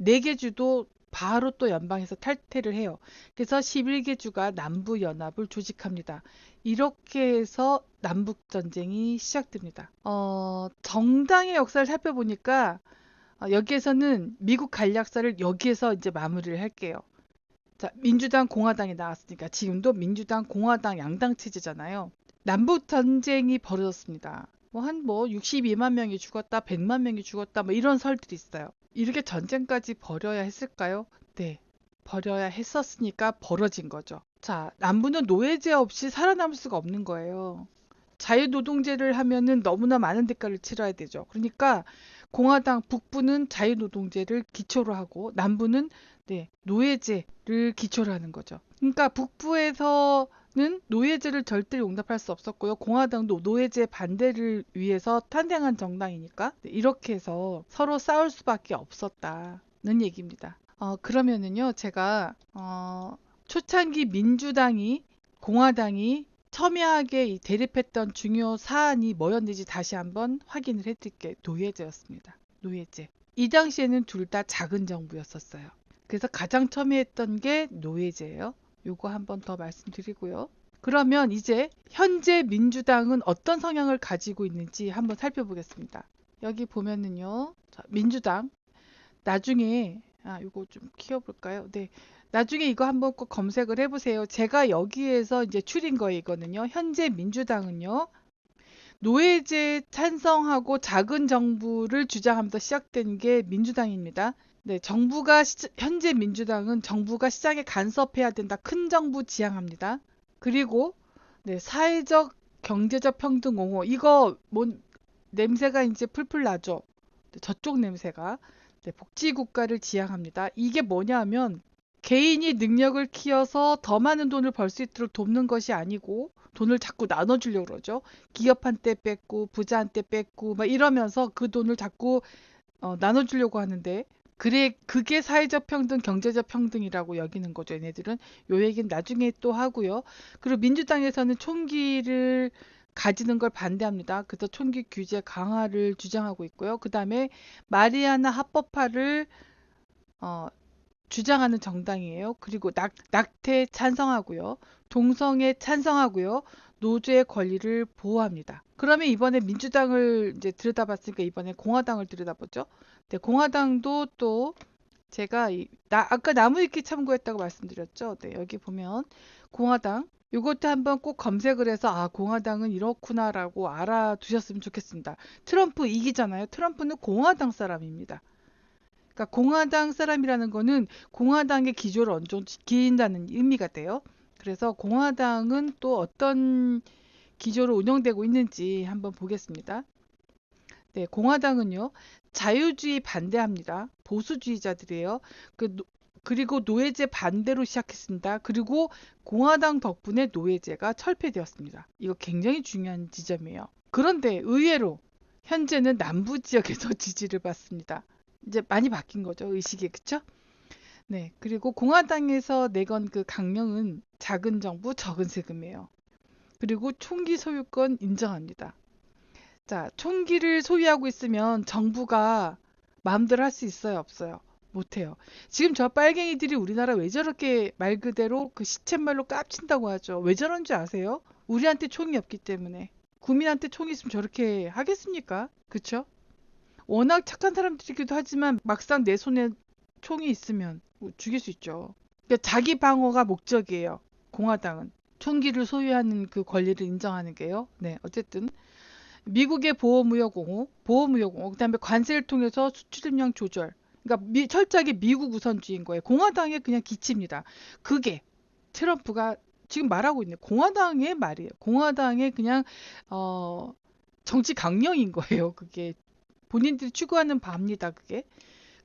4개주도 바로 또 연방에서 탈퇴를 해요. 그래서 11개주가 남부연합을 조직합니다. 이렇게 해서 남북전쟁이 시작됩니다. 정당의 역사를 살펴보니까 여기에서는 미국 간략사를 여기에서 이제 마무리를 할게요. 자, 민주당, 공화당이 나왔으니까 지금도 민주당, 공화당 양당 체제잖아요. 남북 전쟁이 벌어졌습니다. 한 62만 명이 죽었다, 100만 명이 죽었다, 이런 설들이 있어요. 이렇게 전쟁까지 벌여야 했을까요? 네, 벌여야 했었으니까 벌어진 거죠. 자, 남부는 노예제 없이 살아남을 수가 없는 거예요. 자유노동제를 하면은 너무나 많은 대가를 치러야 되죠. 그러니까 공화당 북부는 자유노동제를 기초로 하고 남부는 네, 노예제를 기초로 하는 거죠. 그러니까 북부에서는 노예제를 절대 용납할 수 없었고요. 공화당도 노예제 반대를 위해서 탄생한 정당이니까 네, 이렇게 해서 서로 싸울 수밖에 없었다는 얘기입니다. 그러면은요, 제가 초창기 민주당이 공화당이 첨예하게 대립했던 중요 사안이 뭐였는지 다시 한번 확인을 해드릴게요. 노예제였습니다. 노예제. 이 당시에는 둘 다 작은 정부였었어요. 그래서 가장 첨예했던 게 노예제예요. 요거 한번 더 말씀드리고요. 그러면 이제 현재 민주당은 어떤 성향을 가지고 있는지 한번 살펴보겠습니다. 여기 보면은요. 자, 민주당 나중에 요거 좀 키워볼까요? 네. 나중에 이거 한번 꼭 검색을 해보세요. 제가 여기에서 이제 추린 거이거든요. 현재 민주당은요. 노예제 찬성하고 작은 정부를 주장하면서 시작된 게 민주당입니다. 네, 현재 민주당은 정부가 시장에 간섭해야 된다. 큰 정부 지향합니다. 그리고 네, 사회적 경제적 평등 옹호. 이거 냄새가 이제 풀풀 나죠. 네, 저쪽 냄새가. 네, 복지국가를 지향합니다. 이게 뭐냐면 개인이 능력을 키워서 더 많은 돈을 벌 수 있도록 돕는 것이 아니고 돈을 자꾸 나눠주려고 그러죠. 기업한테 뺏고 부자한테 뺏고 막 이러면서 그 돈을 자꾸 나눠주려고 하는데 그게 사회적 평등, 경제적 평등이라고 여기는 거죠. 얘네들은 요 얘기는 나중에 또 하고요. 그리고 민주당에서는 총기를 가지는 걸 반대합니다. 그래서 총기 규제 강화를 주장하고 있고요. 그 다음에 마리아나 합법화를 어, 주장하는 정당이에요. 그리고 낙태 찬성하고요. 동성애 찬성하고요. 노조의 권리를 보호합니다. 그러면 이번에 민주당을 이제 들여다봤으니까 이번에 공화당을 들여다보죠. 네, 공화당도 또 제가 아까 나무위키 참고했다고 말씀드렸죠. 네, 여기 보면 공화당 이것도 한번 꼭 검색을 해서 공화당은 이렇구나라고 알아두셨으면 좋겠습니다. 트럼프 이기잖아요. 트럼프는 공화당 사람입니다. 그러니까 공화당 사람이라는 거는 공화당의 기조를 어느 정도 지킨다는 의미가 돼요. 그래서 공화당은 또 어떤 기조로 운영되고 있는지 한번 보겠습니다. 네, 공화당은요, 자유주의 반대합니다. 보수주의자들이에요. 그리고 노예제 반대로 시작했습니다. 그리고 공화당 덕분에 노예제가 철폐되었습니다. 이거 굉장히 중요한 지점이에요. 그런데 의외로 현재는 남부 지역에서 지지를 받습니다. 이제 많이 바뀐 거죠, 의식이. 그쵸? 네. 그리고 공화당에서 내건 그 강령은 작은 정부, 적은 세금이에요. 그리고 총기 소유권 인정합니다. 자, 총기를 소유하고 있으면 정부가 마음대로 할 수 있어요, 없어요? 못해요. 지금 저 빨갱이들이 우리나라 왜 저렇게 말 그대로 그 시쳇말로 깝친다고 하죠. 왜 저런 줄 아세요? 우리한테 총이 없기 때문에. 국민한테 총이 있으면 저렇게 하겠습니까? 그쵸? 워낙 착한 사람들이기도 하지만 막상 내 손에 총이 있으면 죽일 수 있죠. 그러니까 자기 방어가 목적이에요. 공화당은. 총기를 소유하는 그 권리를 인정하는 게요. 네, 어쨌든 미국의 보호무역공호, 그다음에 관세를 통해서 수출입량 조절. 그러니까 철저하게 미국 우선주의인 거예요. 공화당의 그냥 기치입니다. 그게 트럼프가 지금 말하고 있는 공화당의 말이에요. 공화당의 그냥 어, 정치 강령인 거예요. 그게 본인들이 추구하는 바입니다. 그게.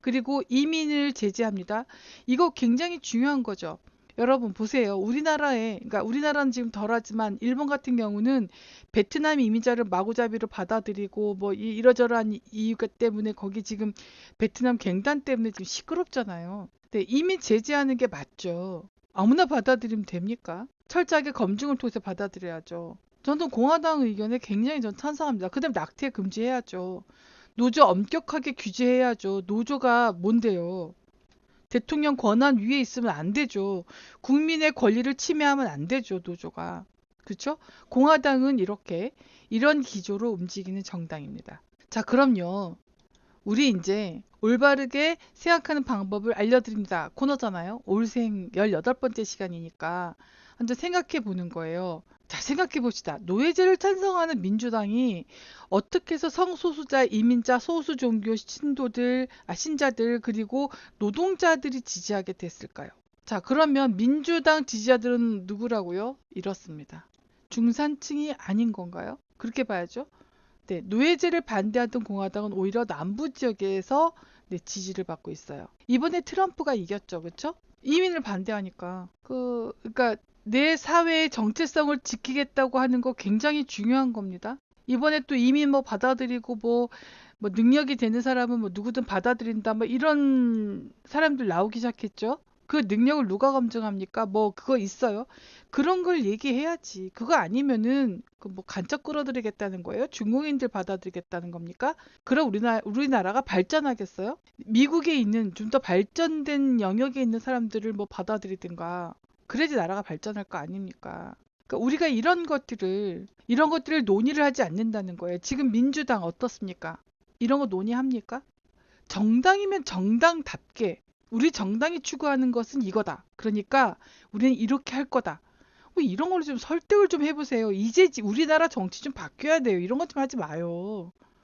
그리고 이민을 제재합니다. 이거 굉장히 중요한 거죠. 여러분 보세요. 그러니까 우리나라는 지금 덜하지만 일본 같은 경우는 베트남 이민자를 마구잡이로 받아들이고 뭐 이러저러한 이유 때문에 거기 지금 베트남 갱단 때문에 지금 시끄럽잖아요. 근데 이민 제재하는 게 맞죠. 아무나 받아들이면 됩니까? 철저하게 검증을 통해서 받아들여야죠. 저는 공화당 의견에 굉장히 전 찬성합니다. 그다음 낙태 금지해야죠. 노조 엄격하게 규제해야죠. 노조가 뭔데요? 대통령 권한 위에 있으면 안 되죠. 국민의 권리를 침해하면 안 되죠, 노조가. 그렇죠? 공화당은 이런 기조로 움직이는 정당입니다. 자, 그럼요. 우리 이제 올바르게 생각하는 방법을 알려드립니다. 코너잖아요. 올생 18번째 시간이니까 한번 생각해 보는 거예요. 자, 생각해 봅시다. 노예제를 찬성하는 민주당이 어떻게 해서 성소수자, 이민자, 소수 종교 신자들, 그리고 노동자들이 지지하게 됐을까요? 자, 그러면 민주당 지지자들은 누구라고요? 이렇습니다. 중산층이 아닌 건가요? 그렇게 봐야죠. 네, 노예제를 반대하던 공화당은 오히려 남부 지역에서 네, 지지를 받고 있어요. 이번에 트럼프가 이겼죠, 그렇죠? 이민을 반대하니까 그러니까 내 사회의 정체성을 지키겠다고 하는 거 굉장히 중요한 겁니다. 이번에 또 이민 뭐 받아들이고 뭐 능력이 되는 사람은 뭐 누구든 받아들인다 뭐 이런 사람들 나오기 시작했죠. 그 능력을 누가 검증합니까? 뭐 그거 있어요. 그런 걸 얘기해야지. 그거 아니면은 그 뭐 간첩 끌어들이겠다는 거예요? 중국인들 받아들이겠다는 겁니까? 그럼 우리나라가 발전하겠어요? 미국에 있는 좀 더 발전된 영역에 있는 사람들을 뭐 받아들이든가 그래야지 나라가 발전할 거 아닙니까? 그러니까 우리가 이런 것들을 논의를 하지 않는다는 거예요. 지금 민주당 어떻습니까? 이런 거 논의합니까? 정당이면 정당답게 우리 정당이 추구하는 것은 이거다. 그러니까 우리는 이렇게 할 거다. 뭐 이런 걸로 좀 설득을 좀 해보세요. 이제 우리나라 정치 좀 바뀌어야 돼요. 이런 것 좀 하지 마요.